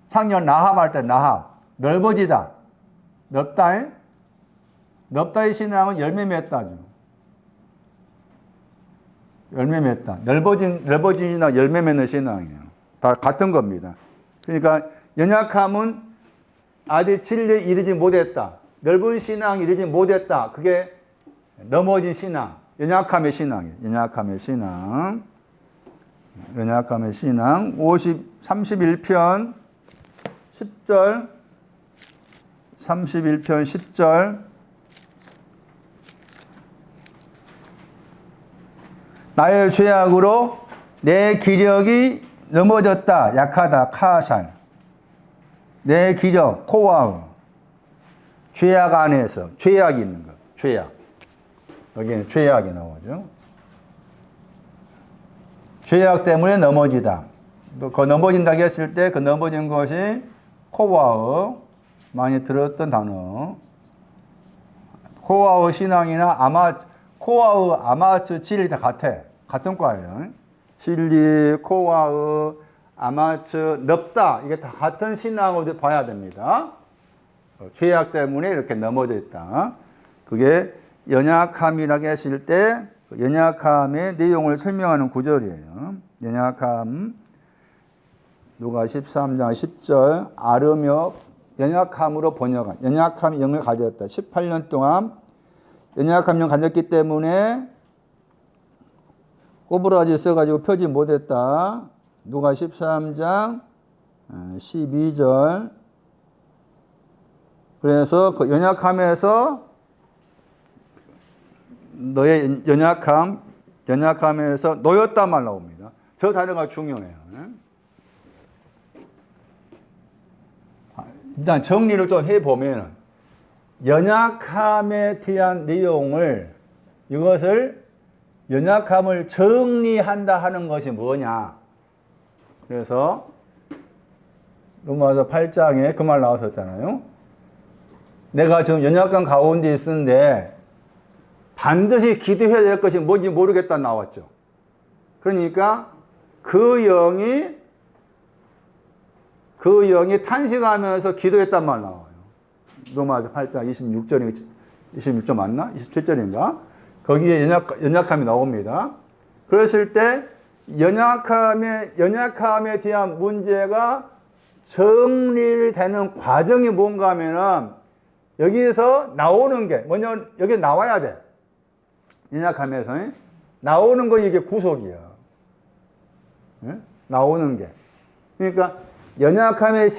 창녀 나합 할 때 나합. 넓어지다. 넓다. 넓다의 신앙은 열매 맺다죠. 열매 맺다. 넓어진 신앙, 열매 맺는 신앙이에요. 다 같은 겁니다. 그러니까 연약함은 아직 진리에 이르지 못했다. 넓은 신앙에 이르지 못했다. 그게 넘어진 신앙, 연약함의 신앙이에요. 연약함의 신앙. 31편 10절 31편 10절 나의 죄악으로 내 기력이 넘어졌다. 약하다. 카산. 내 기력. 코와우. 죄악 안에서. 죄악이 있는 것. 죄악. 여기는 죄악이 나오죠. 죄악 때문에 넘어지다. 그 넘어진다고 했을 때 그 넘어진 것이 코와우. 많이 들었던 단어. 코와우 신앙이나 코와우 아마츠 진리 다 같아. 같은 과예요. 진리, 코와우, 아마츠, 넓다. 이게 다 같은 신앙으로 봐야 됩니다. 죄악 때문에 이렇게 넘어져 있다. 그게 연약함이라고 했을 때 연약함의 내용을 설명하는 구절이에요. 연약함, 누가 13장 10절, 아르며 연약함으로 번역한, 연약함의 영을 가졌다. 18년 동안 연약함 영 가졌기 때문에 꼬부라지 써가지고 펴지 못했다. 누가 13장 12절. 그래서 그 연약함에서 너의 연약함에서 놓였단 말 나옵니다. 저 단어가 중요해요. 일단 정리를 좀 해보면 연약함에 대한 내용을 이것을 연약함을 정리한다 하는 것이 뭐냐. 그래서 로마서 8장에 그 말 나왔었잖아요. 내가 지금 연약한 가운데 있는데 반드시 기도해야 될 것이 뭔지 모르겠다 나왔죠. 그러니까 그 영이 탄식하면서 기도했단 말 나와요. 로마서 8장 26절 맞나? 27절인가? 거기에 연약함이 나옵니다. 그랬을 때 연약함에 대한 문제가 정리되는 과정이 뭔가 하면은 여기에서 나오는 게 뭐냐면 여기 나와야 돼. 연약함에서 나오는 거 이게 구속이야. 나오는 게. 그러니까 연약함의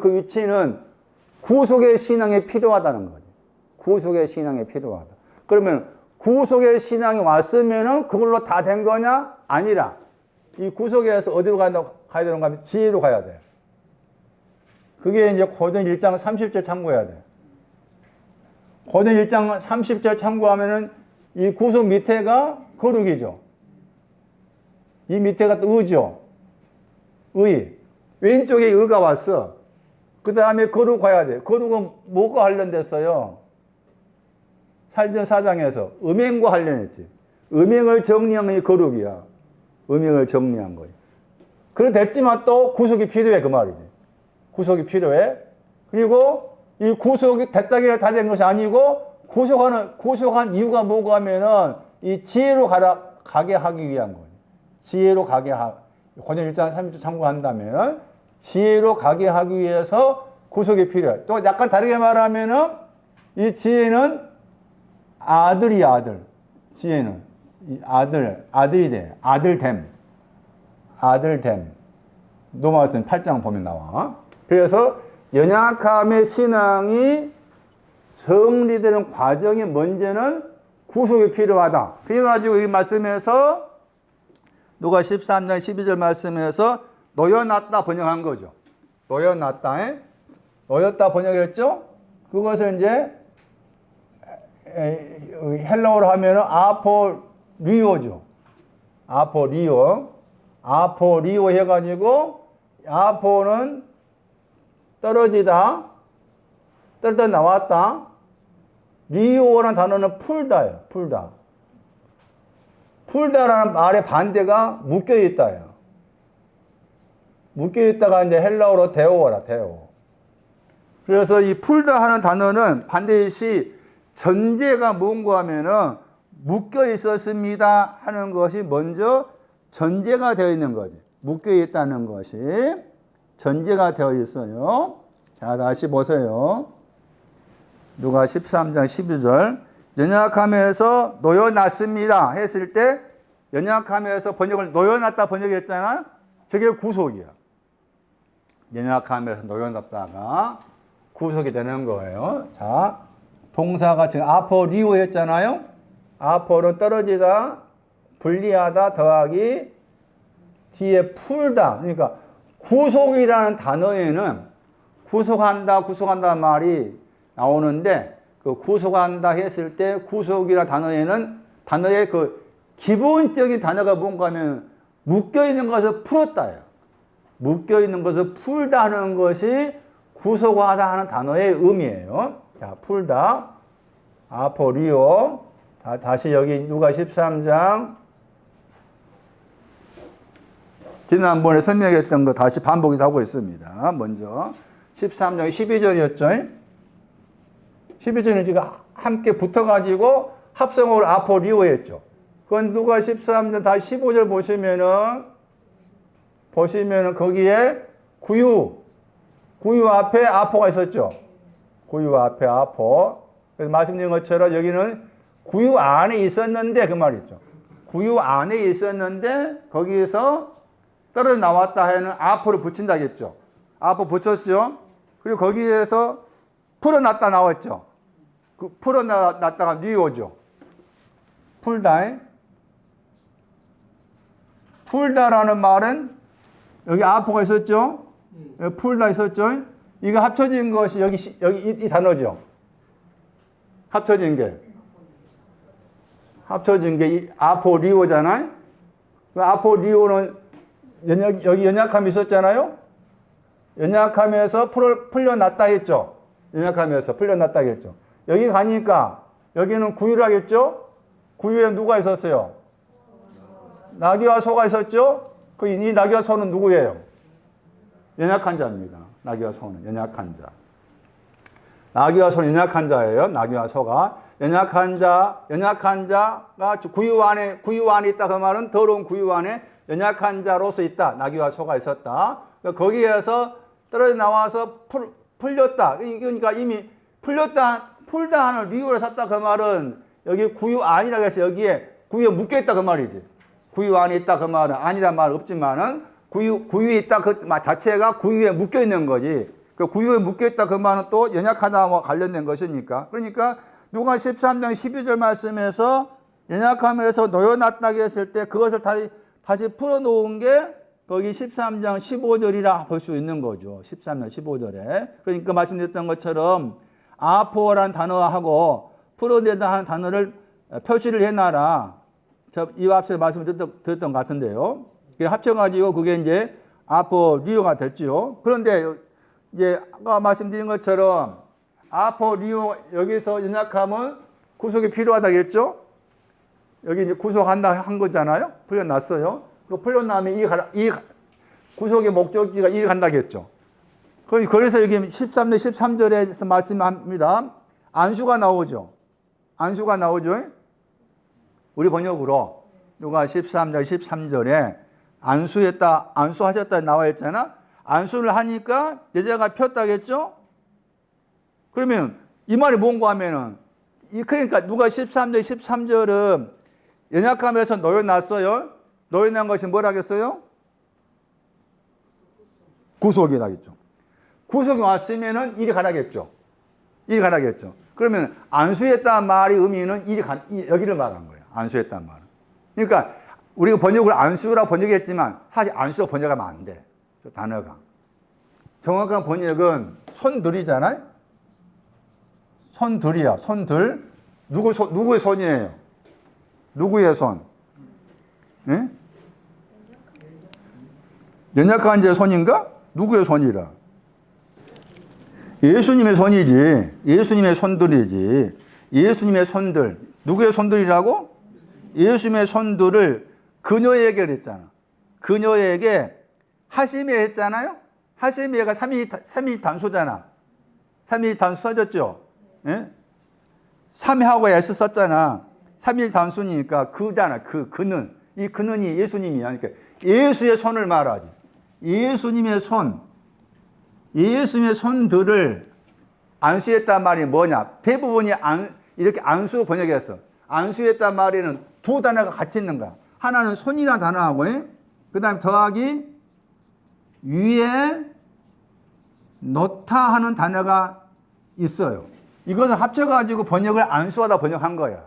그 위치는 구속의 신앙에 필요하다는 거지. 구속의 신앙에 필요하다. 그러면 구속의 신앙이 왔으면은 그걸로 다 된 거냐? 아니라 이 구속에서 어디로 가야 되는가 하면 지혜로 가야 돼. 그게 이제 고전 1장 30절 참고해야 돼. 고전 1장 30절 참고하면은 이 구속 밑에가 거룩이죠. 이 밑에가 또 의죠. 의. 왼쪽에 의가 왔어. 그 다음에 거룩 가야 돼. 거룩은 뭐가 관련됐어요? 살전 4장에서 음행과 관련했지. 음행을 정리한 게 거룩이야. 음행을 정리한 거야. 그래 됐지만 또 구속이 필요해 그 말이지. 구속이 필요해. 그리고 이 구속이 됐다기에 다 된 것이 아니고 구속한 이유가 뭐가 하면은 이 지혜로 가게 하기 위한 거예요. 지혜로 가게 권현 1장 30절 참고한다면 지혜로 가게 하기 위해서 구속이 필요해. 또 약간 다르게 말하면은 이 지혜는 아들이야, 아들. 지혜는 이 아들이 돼. 아들됨. 로마서 8장 보면 나와. 그래서 연약함의 신앙이 정리되는 과정이 먼저는 구속이 필요하다. 그래가지고 이 말씀에서 누가 13장 12절 말씀에서 놓여놨다 번역한 거죠. 놓여놨다. 놓였다 번역했죠. 그것을 이제 헬라어로 하면은 아포리오죠. 아포리오 해가지고 아포는 떨어지다, 나왔다. 리오라는 단어는 풀다예요. 풀다라는 말의 반대가 묶여있다예요. 묶여있다가 이제 헬라어로 데오라. 그래서 이 풀다 하는 단어는 반드시 전제가 뭔가 하면은 묶여있었습니다 하는 것이 먼저 전제가 되어 있는 거지. 묶여있다는 것이 전제가 되어 있어요. 자, 다시 보세요. 누가 13장 12절. 연약함에서 놓여놨습니다 했을 때 연약함에서 번역을 놓여놨다 번역했잖아. 저게 구속이야. 연약함에서 놓여놨다가 구속이 되는 거예요. 자, 동사가 지금 아포리오 했잖아요. 아포는 떨어지다, 분리하다, 더하기 뒤에 풀다. 그러니까 구속이라는 단어에는 구속한다 말이 나오는데 그 구속한다 했을 때 구속이라는 단어에는 단어의 그 기본적인 단어가 뭔가 하면 묶여있는 것을 풀었다예요. 묶여있는 것을 풀다 하는 것이 구속하다 하는 단어의 의미예요. 자, 풀다. 아포리오. 다시 여기 누가 13장. 지난번에 설명했던 거 다시 반복해서 하고 있습니다. 먼저 13장 12절이었죠. 12절은 지금 함께 붙어가지고 합성어로 아포리오 했죠. 그건 누가 13장 다시 15절 보시면은 거기에 구유 앞에 아포가 있었죠. 구유 앞에 아포. 그래서 말씀드린 것처럼 여기는 구유 안에 있었는데 그 말이죠. 구유 안에 있었는데 거기에서 떨어져 나왔다 하는 아포를 붙인다겠죠. 아포 붙였죠. 그리고 거기에서 풀어놨다 나왔죠. 그 풀어놨다가 뉘오죠. 풀다라는 말은 여기 아포가 있었죠. 여기 풀다 있었죠. 이거 합쳐진 것이 여기 이 단어죠. 합쳐진 게 이 아포리오잖아요. 그 아포리오는 여기 연약함이 있었잖아요. 연약함에서 풀려났다 했죠. 연약함에서 풀려났다 했죠. 여기 가니까 여기는 구유라겠죠. 구유에 누가 있었어요? 나귀와 소가 있었죠. 이 나귀와 소는 누구예요? 연약한 자입니다. 나귀와 소는 연약한 자. 나귀와 소는 연약한 자예요. 나귀와 소가 연약한 자가 구유 안에 있다. 그 말은 더러운 구유 안에 연약한 자로서 있다. 나귀와 소가 있었다. 거기에서 떨어져 나와서 풀렸다. 그러니까 이미 풀다 하는 리오를 샀다. 그 말은 여기 구유 안이라고 해서 여기에 구유에 묶여있다. 그 말이지. 구유 안에 있다. 그 말은 아니란 말 없지만은 구유에 있다. 그 말 자체가 구유에 묶여있는 거지. 그 구유에 묶여있다. 그 말은 또 연약하다와 관련된 것이니까. 그러니까 누가 13장 12절 말씀에서 연약함에서 놓여놨다고 했을 때 그것을 다시 풀어놓은 게 거기 13장 15절이라 볼 수 있는 거죠. 13장 15절에. 그러니까 말씀드렸던 것처럼 아포라는 단어하고 풀어내다 하는 단어를 표시를 해놔라. 이 앞서 말씀을 드렸던 것 같은데요. 합쳐가지고 그게 이제 아포리오가 됐죠. 그런데 이제 아까 말씀드린 것처럼 아포리오 여기서 연약하면 구속이 필요하다겠죠? 여기 이제 구속한다 한 거잖아요. 풀려났어요. 그 풀려나면 이 구속의 목적지가 이리 간다겠죠. 그래서 여기 13절, 13절에서 말씀합니다. 안수가 나오죠. 안수가 나오죠. 우리 번역으로 누가 13절, 13절에 안수하셨다 나와 있잖아. 안수를 하니까 여자가 폈다겠죠? 그러면 이 말이 뭔가 하면은, 그러니까 누가 13절, 13절은 연약함에서 놓여놨어요. 놓여난 것이 뭐라겠어요? 구속이 나겠죠. 구속이 왔으면은 이리 가라겠죠. 이리 가라겠죠. 그러면 안수했다는 말의 의미는 여기를 말한 거예요. 안수했다는 말은. 그러니까 우리가 번역을 안수라고 번역했지만 사실 안수라고 번역하면 안 돼. 저 단어가. 정확한 번역은 손들이잖아요. 손들이야. 손들. 누구의 손이에요? 누구의 손? 예? 연약한 자의 손인가? 누구의 손이라? 예수님의 손이지. 예수님의 손들이지. 예수님의 손들. 누구의 손들이라고? 예수님의 손들을 그녀에게 그랬잖아. 그녀에게 하시미 했잖아요. 하시미가 삼위 단수잖아. 삼위 단수 써졌죠. 예? 삼위하고 S 썼잖아. 삼위 단수니까 그잖아. 그는. 이 그는이 예수님이야. 그러니까 예수의 손을 말하지. 예수님의 손. 예수님의 손들을 안수했단 말이 뭐냐? 대부분이 이렇게 안수 번역했어. 안수했단 말에는 두 단어가 같이 있는 거야. 하나는 손이라는 단어하고, 그 다음에 더하기 위에 놓다 하는 단어가 있어요. 이것은 합쳐가지고 번역을 안수하다 번역한 거야.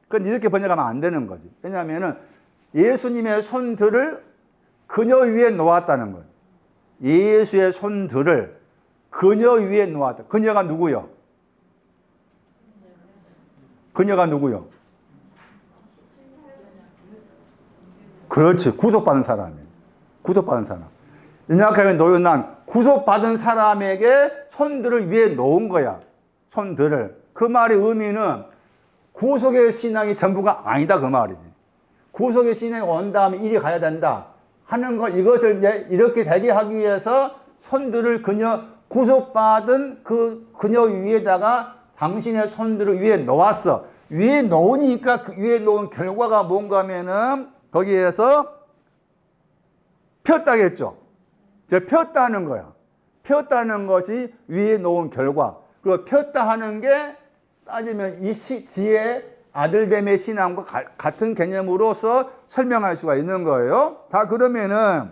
그건 이렇게 번역하면 안 되는 거지. 왜냐하면 예수님의 손들을 그녀 위에 놓았다는 거예요. 예수의 손들을 그녀 위에 놓았다. 그녀가 누구요? 그녀가 누구요? 그렇지. 구속받은 사람이에요. 구속받은 사람. 연약하게 놓여난 구속받은 사람에게 손들을 위에 놓은 거야. 손들을. 그 말의 의미는 구속의 신앙이 전부가 아니다. 그 말이지. 구속의 신앙이 온 다음에 이리 가야 된다 하는 거, 이것을 이제 이렇게 되게 하기 위해서 손들을 구속받은 그녀 위에다가 당신의 손들을 위에 놓았어. 위에 놓으니까 그 위에 놓은 결과가 뭔가 하면은 거기에서 폈다겠죠. 폈다는 거야. 폈다는 것이 위에 놓은 결과. 그리고 폈다 하는 게 따지면 이 지혜 아들됨의 신앙과 같은 개념으로서 설명할 수가 있는 거예요. 자, 그러면은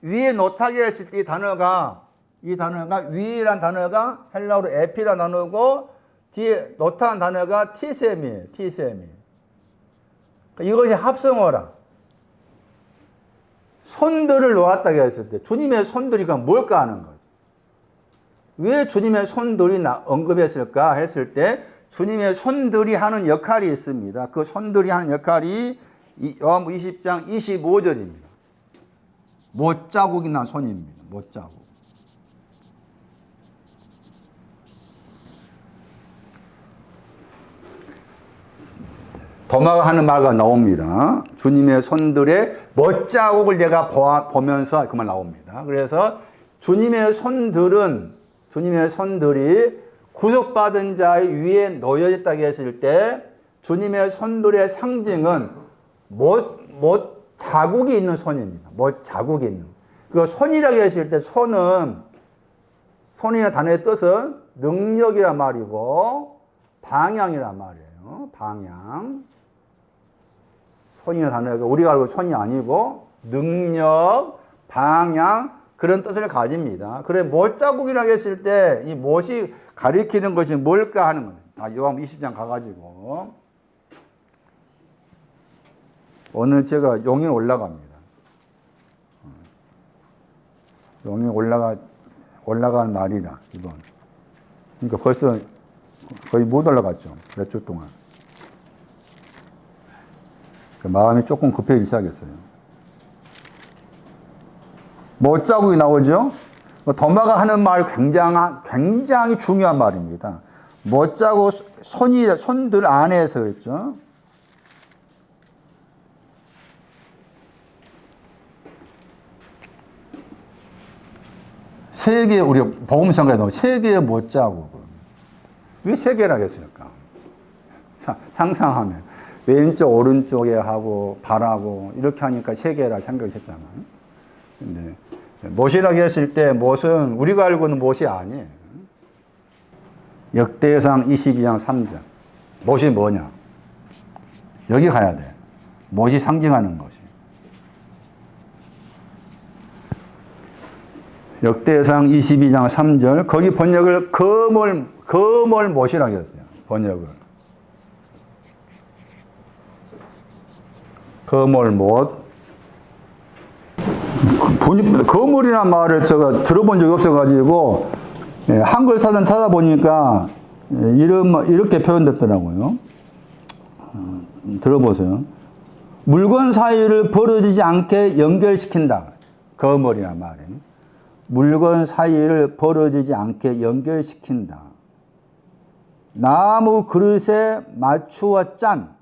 위에 놓다게 했을 때 이 단어가 위란 단어가 헬라어로 에피란 단어고 뒤에 놓다는 단어가 티셈이에요. 티셈이. 이것이 합성어라. 손들을 놓았다고 했을 때 주님의 손들이 뭘까 하는 거지. 왜 주님의 손들이 언급했을까 했을 때 주님의 손들이 하는 역할이 있습니다. 그 손들이 하는 역할이 요한복음 20장 25절입니다. 못자국이 난 손입니다. 못자국. 도마가 하는 말가 나옵니다. 주님의 손들의 못자국을 내가 보면서 그 말 나옵니다. 그래서 주님의 손들이 구속받은 자의 위에 놓여졌다고 했을 때 주님의 손들의 상징은 못 자국이 있는 손입니다. 못 자국이 있는. 그리고 손이라고 했을 때 손이라는 단어의 뜻은 능력이란 말이고 방향이란 말이에요. 방향. 손이라는 단어가 우리가 알고 손이 아니고 능력, 방향 그런 뜻을 가집니다. 그래 못자국이라고 했을 때 이 못이 가리키는 것이 뭘까 하는 겁니다. 요한복음 20장 가가지고 오늘 제가 용이 올라갑니다. 용이 올라가는 날이라 이번. 그러니까 벌써 거의 못 올라갔죠. 몇 주 동안. 마음이 조금 급해지기 시작했어요. 못자국이 나오죠? 도마가 하는 말 굉장히 중요한 말입니다. 못자고 손들 안에서 그랬죠. 세 개, 우리 복음성가에도 세 개의 못자고. 왜 세 개라고 했을까? 상상하면. 왼쪽, 오른쪽에 하고, 발하고, 이렇게 하니까 세 개라 생각했잖아. 근데, 못이라고 했을 때, 못은 우리가 알고 있는 못이 아니에요. 역대상 22장 3절. 못이 뭐냐? 여기 가야 돼. 못이 상징하는 것이. 역대상 22장 3절. 거기 번역을 거물 못이라고 했어요. 번역을. 거물 못. 거물이라는 말을 제가 들어본 적이 없어가지고, 한글 사전 찾아보니까 이렇게 표현됐더라고요. 들어보세요. 물건 사이를 벌어지지 않게 연결시킨다. 거물이란 말이. 물건 사이를 벌어지지 않게 연결시킨다. 나무 그릇에 맞추어 짠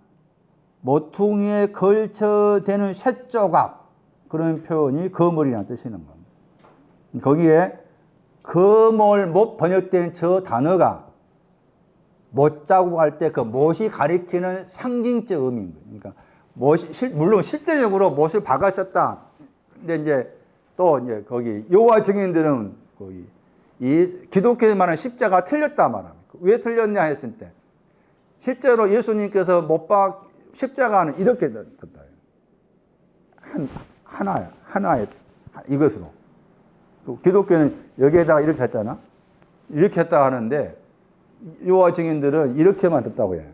모퉁이에 걸쳐대는 쇳조각, 그런 표현이 거물이라는 뜻이는 겁니다. 거기에 거물 못 번역된 저 단어가 못자고 할 때 그 못이 가리키는 상징적 의미인 거예요. 그러니까 물론 실제적으로 못을 박았었다. 근데 이제 또 이제 거기 여호와 증인들은 거기 이 기독교에 말하는 십자가 틀렸다 말합니다. 왜 틀렸냐 했을 때 실제로 예수님께서 못 박 십자가는 이렇게 됐다. 하나의 이것으로. 기독교는 여기에다가 이렇게 했잖아. 이렇게 했다 하는데 여호와 증인들은 이렇게만 됐다고 해요.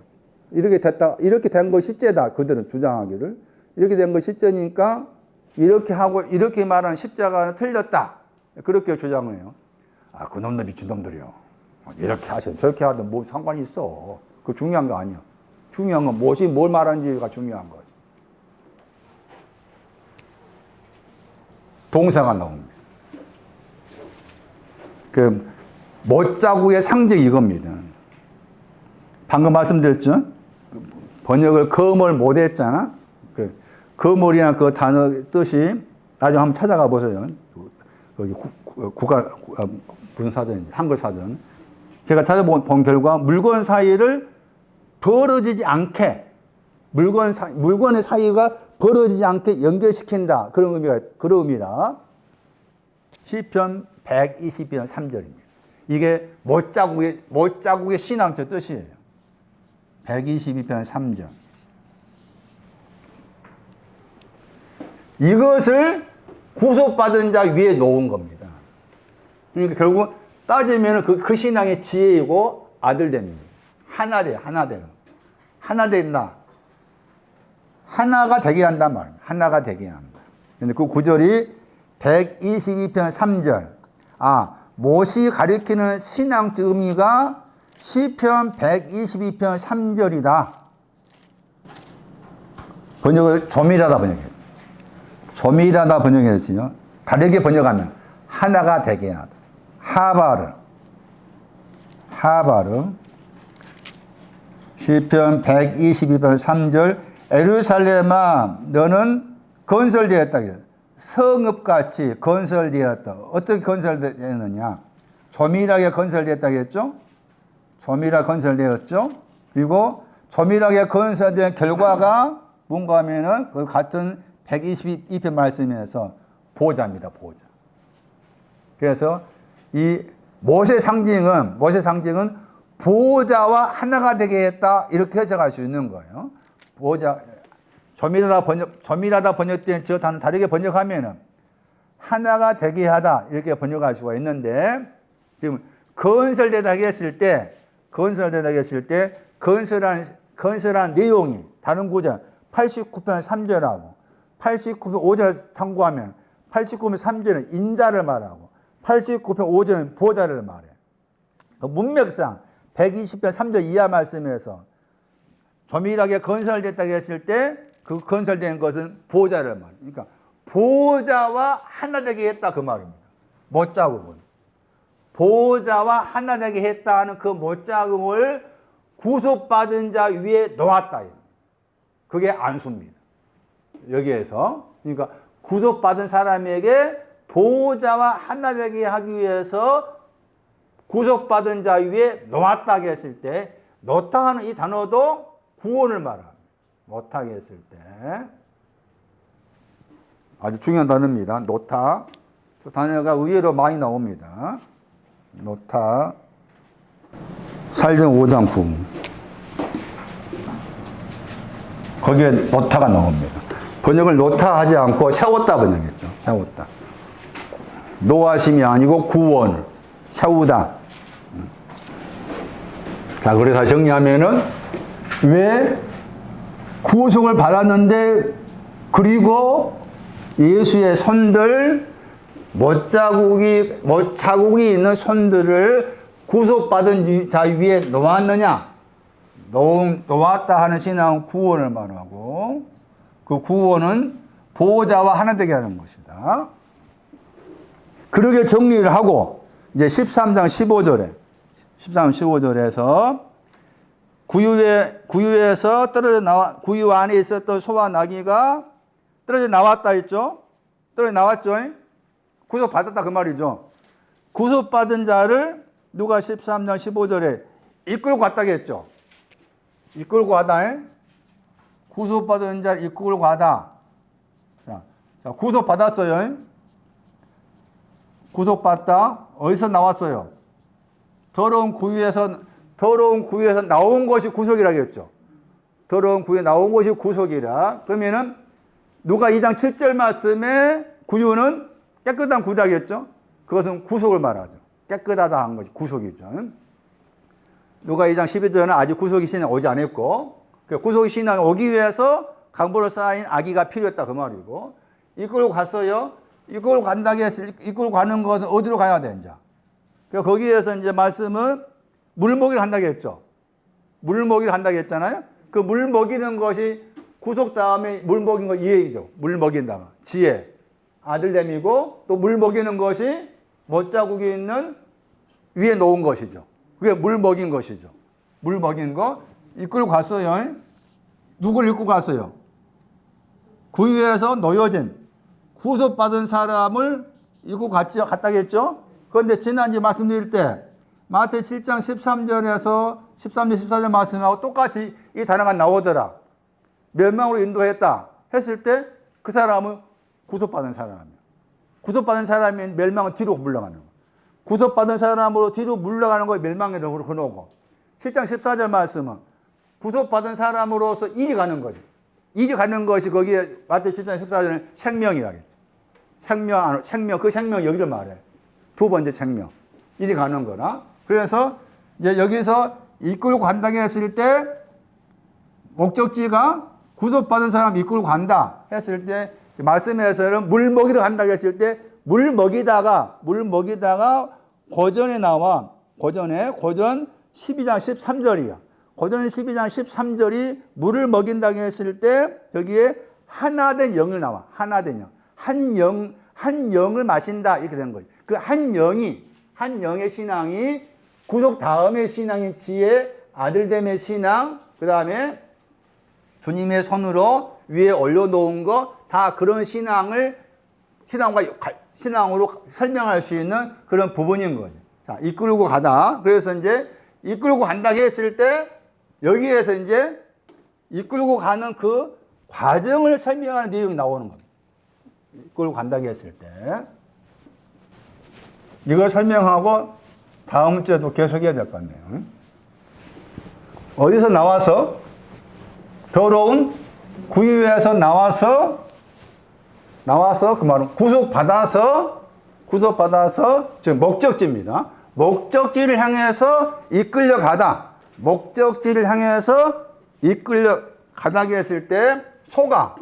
이렇게 됐다, 이렇게 된 거 실제다. 그들은 주장하기를. 이렇게 된 거 실제니까 이렇게 하고 이렇게 말하는 십자가는 틀렸다. 그렇게 주장을 해요. 아, 그놈들 미친놈들이요. 이렇게 하셔. 저렇게 하든 뭐 상관이 있어. 그거 중요한 거 아니야. 중요한 건 무엇이 뭘 말하는지가 중요한 거지. 동사가 나옵니다. 그 못자국의 상징 이겁니다. 방금 말씀드렸죠? 번역을 거물 못했잖아. 거물이나 그 단어 뜻이 나중에 한번 찾아가 보세요. 거기 무슨 사전인지 한글 사전. 제가 찾아본 결과 물건 사이를 벌어지지 않게 물건의 사이가 벌어지지 않게 연결시킨다. 그런 의미라. 시편 122편 3절입니다. 이게 못자국의 신앙적 뜻이에요. 122편 3절. 이것을 구속받은 자 위에 놓은 겁니다. 그러니까 결국 따지면 그 신앙의 지혜이고 아들됨입니다. 하나 된다. 하나가 되게 한단 말입니다. 하나가 되게 한다. 근데 그 구절이 122편 3절. 못이 가리키는 신앙적 의미가 시편 122편 3절이다. 번역을 조밀하다 번역했죠. 조밀하다 번역했어요. 다르게 번역하면 하나가 되게 하다. 하바르. 시편 122편 3절. 예루살렘아 너는 건설되었다. 성읍같이 건설되었다. 어떻게 건설되었느냐? 조밀하게 건설되었다고 했죠? 조밀하게 건설되었죠? 그리고 조밀하게 건설된 결과가 뭔가 하면은 그 같은 122편 말씀에서 보좌입니다. 보좌. 그래서 이 못의 상징은 보좌와 하나가 되게 했다. 이렇게 해석할 수 있는 거예요. 보좌. 조밀하다 번역된 저 단어 다르게 번역하면은 하나가 되게 하다 이렇게 번역할 수가 있는데 지금 건설되다 했을 때 건설한 내용이 다른 구절 89편 3절하고 89편 5절 참고하면 89편 3절은 인자를 말하고 89편 5절은 보좌를 말해. 문맥상 120편 3절 이하 말씀에서 조밀하게 건설됐다고 했을 때 그 건설된 것은 보좌를 말해요. 그러니까 보좌와 하나 되게 했다 그 말입니다. 못자국은. 보호자와 하나 되게 했다 하는 그 못자국을 구속받은 자 위에 놓았다. 그게 안수입니다. 여기에서. 그러니까 구속받은 사람에게 보호자와 하나 되게 하기 위해서 구속받은 자 위에 놓았다 했을 때, 놓다 하는 이 단어도 구원을 말합니다. 놓다게 했을 때. 아주 중요한 단어입니다. 놓다. 저 단어가 의외로 많이 나옵니다. 놓다. 살전 5장 9. 거기에 놓다가 나옵니다. 번역을 놓다 하지 않고 세웠다 번역했죠. 세웠다. 노하심이 아니고 구원. 세우다. 자, 그래서 정리하면은 왜 구속을 받았는데 그리고 예수의 손들 못자국이 있는 손들을 구속받은 자 위에 놓았느냐? 놓았다 하는 신앙은 구원을 말하고 그 구원은 보호자와 하나 되게 하는 것이다. 그렇게 정리를 하고 이제 13장 15절에서 구유에서 구유 안에 있었던 소와 나귀가 떨어져 나왔다 했죠? 떨어져 나왔죠? 구속받았다 그 말이죠. 구속받은 자를 누가 13장 15절에 이끌고 갔다고 했죠? 이끌고 가다. 구속받은 자를 이끌고 가다. 자, 구속받았어요. 구속받다. 어디서 나왔어요? 더러운 구유에서 나온 것이 구속이라고 했죠. 더러운 구유에 나온 것이 구속이라. 그러면은 누가 2장 7절 말씀에 구유는 깨끗한 구유라고 했죠. 그것은 구속을 말하죠. 깨끗하다 한 것이 구속이죠. 누가 2장 12절은 아직 구속의 신앙 오지 않았고, 구속의 신앙이 오기 위해서 강보로 쌓인 아기가 필요했다 그 말이고, 이끌고 갔어요. 이끌고 간다고 했을 이끌고 가는 것은 어디로 가야 돼, 이제. 거기에서 이제 말씀은 물 먹이를 한다고 했죠. 물 먹이를 한다고 했잖아요. 그 물 먹이는 것이 구속 다음에 물 먹인 거 이해이죠. 물 먹인다가. 지혜. 아들됨이고, 또 물 먹이는 것이 못자국이 있는 위에 놓은 것이죠. 그게 물 먹인 것이죠. 물 먹인 거 이끌고 갔어요. 누굴 이끌고 갔어요? 구유에서 놓여진 구속받은 사람을 이끌고 갔다고 했죠. 그런데 지난주에 말씀드릴 때 마태 7장 13절에서 13절 14절 말씀하고 똑같이 이 단어가 나오더라. 멸망으로 인도했다 했을 때 그 사람은 구속받은 사람이에요. 구속받은 사람이 멸망은 뒤로 물러가는 거예요. 구속받은 사람으로 뒤로 물러가는 거에 멸망에도 그러고 7장 14절 말씀은 구속받은 사람으로서 이리 가는 거죠. 이리 가는 것이 거기에 마태 7장 14절은 생명이라고 했죠. 생명, 그 생명 여기를 말해. 두 번째 생명. 이리 가는 거나. 그래서 이제 여기서 이끌고 간다고 했을 때 목적지가 구속받은 사람 이끌고 간다 했을 때 말씀에서는 물 먹이러 간다고 했을 때 물 먹이다가 고전에 나와. 고전 12장 13절이야. 고전 12장 13절이 물을 먹인다고 했을 때 여기에 하나된 영을 나와. 하나된 영. 한 영을 마신다 이렇게 된 거예요. 그 한 영의 신앙이 구속 다음의 신앙인 지혜, 아들됨의 신앙, 그 다음에 주님의 손으로 위에 올려놓은 거 다 그런 신앙으로 설명할 수 있는 그런 부분인 거죠. 자, 이끌고 가다. 그래서 이제 이끌고 간다고 했을 때 여기에서 이제 이끌고 가는 그 과정을 설명하는 내용이 나오는 겁니다. 이끌고 간다고 했을 때. 이걸 설명하고 다음 주에도 계속해야 될 것 같네요. 어디서 나와서? 더러운 구유에서 나와서 그 말은 구속받아서 지금 목적지입니다. 목적지를 향해서 이끌려가다. 목적지를 향해서 이끌려가다게 했을 때 소가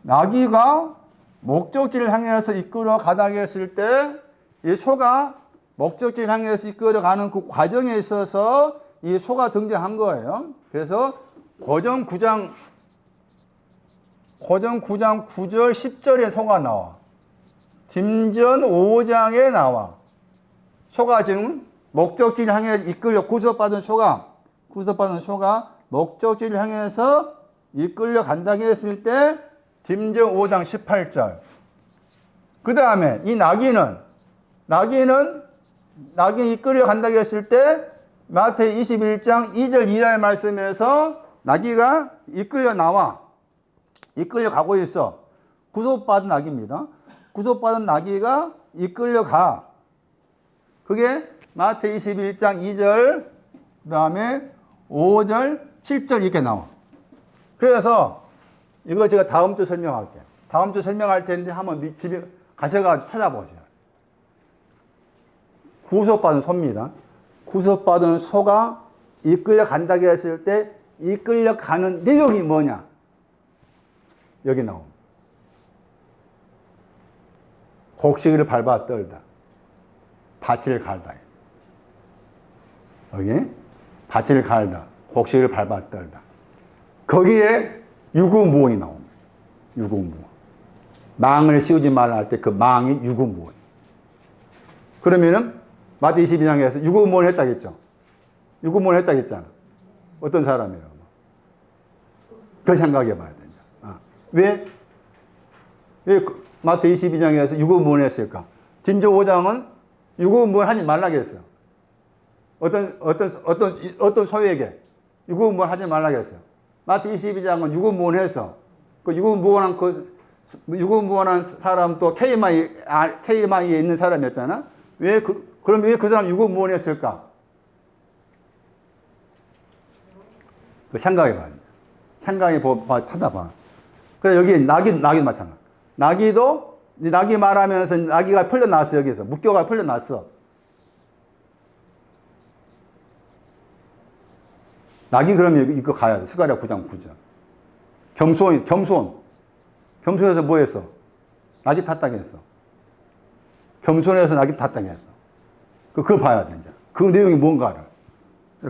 나귀가 목적지를 향해서 이끌어가다게 했을 때 이 소가 목적지를 향해서 이끌어가는 그 과정에 있어서 이 소가 등장한 거예요. 그래서 고전 9장 9절 10절에 소가 나와. dim전 5장에 나와. 소가 지금 목적지를 향해 이끌려 구속받은 소가 목적지를 향해서 이끌려 간다고 했을 때 dim전 5장 18절. 그 다음에 이 낙인이 이끌려 간다고 했을 때 마태복음 21장 2절 이하의 말씀에서 나귀가 이끌려 나와. 이끌려 가고 있어. 구속받은 나귀입니다. 구속받은 나귀가 이끌려 가. 그게 마태복음 21장 2절, 그 다음에 5절, 7절 이렇게 나와. 그래서 이거 제가 다음 주 설명할게요. 다음 주 설명할 텐데 한번 집에 가셔가지고 찾아보세요. 구속받은 소입니다. 구속받은 소가 이끌려 간다고 했을 때 이끌려 가는 내용이 뭐냐? 여기 나옵니다. 곡식을 밟아 떨다. 밭을 갈다. 여기 밭을 갈다. 곡식을 밟아 떨다. 거기에 유구무원이 나옵니다. 유구무원. 망을 씌우지 말라 할 때 그 망이 유구무원. 그러면은 마태 22장에서 유구무원 했다겠죠. 유구무원 했다겠잖아. 어떤 사람이라고. 그걸 생각해 봐야 된다. 왜 마태 22장에서 유구무원 했을까? 딤전 5장은 유구무원 하지 말라고 했어요. 어떤 소에게 유구무원 하지 말라고 했어요. 마태 22장은 유구무원 해서 그 유구무원한 사람 또 K마이에 있는 사람이었잖아. 그럼 왜 그 사람 유구무원 했을까? 그 생각해 봐야 돼. 찾아봐. 그래, 여기 나귀도 마찬가지. 나귀 말하면서 나귀가 풀려났어, 여기서. 묵교가 풀려났어. 나귀 그러면 이거 가야 돼. 스가랴 9장 9절. 겸손해서 뭐 했어? 나귀 탔다고 했어. 겸손해서 나귀 탔다고 했어. 그걸 봐야 돼, 이제. 그 내용이 뭔가를.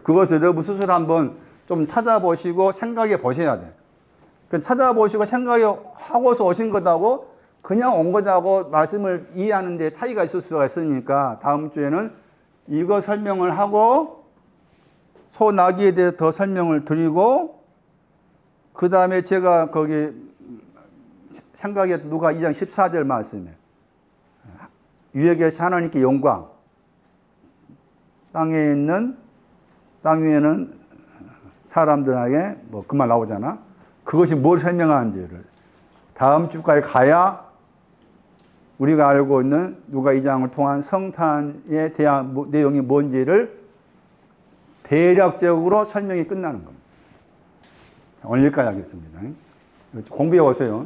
그것을 여러분 스스로 한번 좀 찾아보시고 생각해 보셔야 돼. 찾아보시고 생각하고서 오신 거다고 그냥 온 거다고 말씀을 이해하는 데 차이가 있을 수가 있으니까 다음 주에는 이거 설명을 하고 소나귀에 대해 더 설명을 드리고 그 다음에 제가 거기 생각에 누가 2장 14절 말씀에 위에 계신 하나님께 영광 땅 위에는 사람들에게 뭐 그 말 나오잖아. 그것이 뭘 설명하는지를 다음 주까지 가야 우리가 알고 있는 누가 2장을 통한 성탄에 대한 내용이 뭔지를 대략적으로 설명이 끝나는 겁니다. 오늘 여기까지 하겠습니다. 공부해 오세요.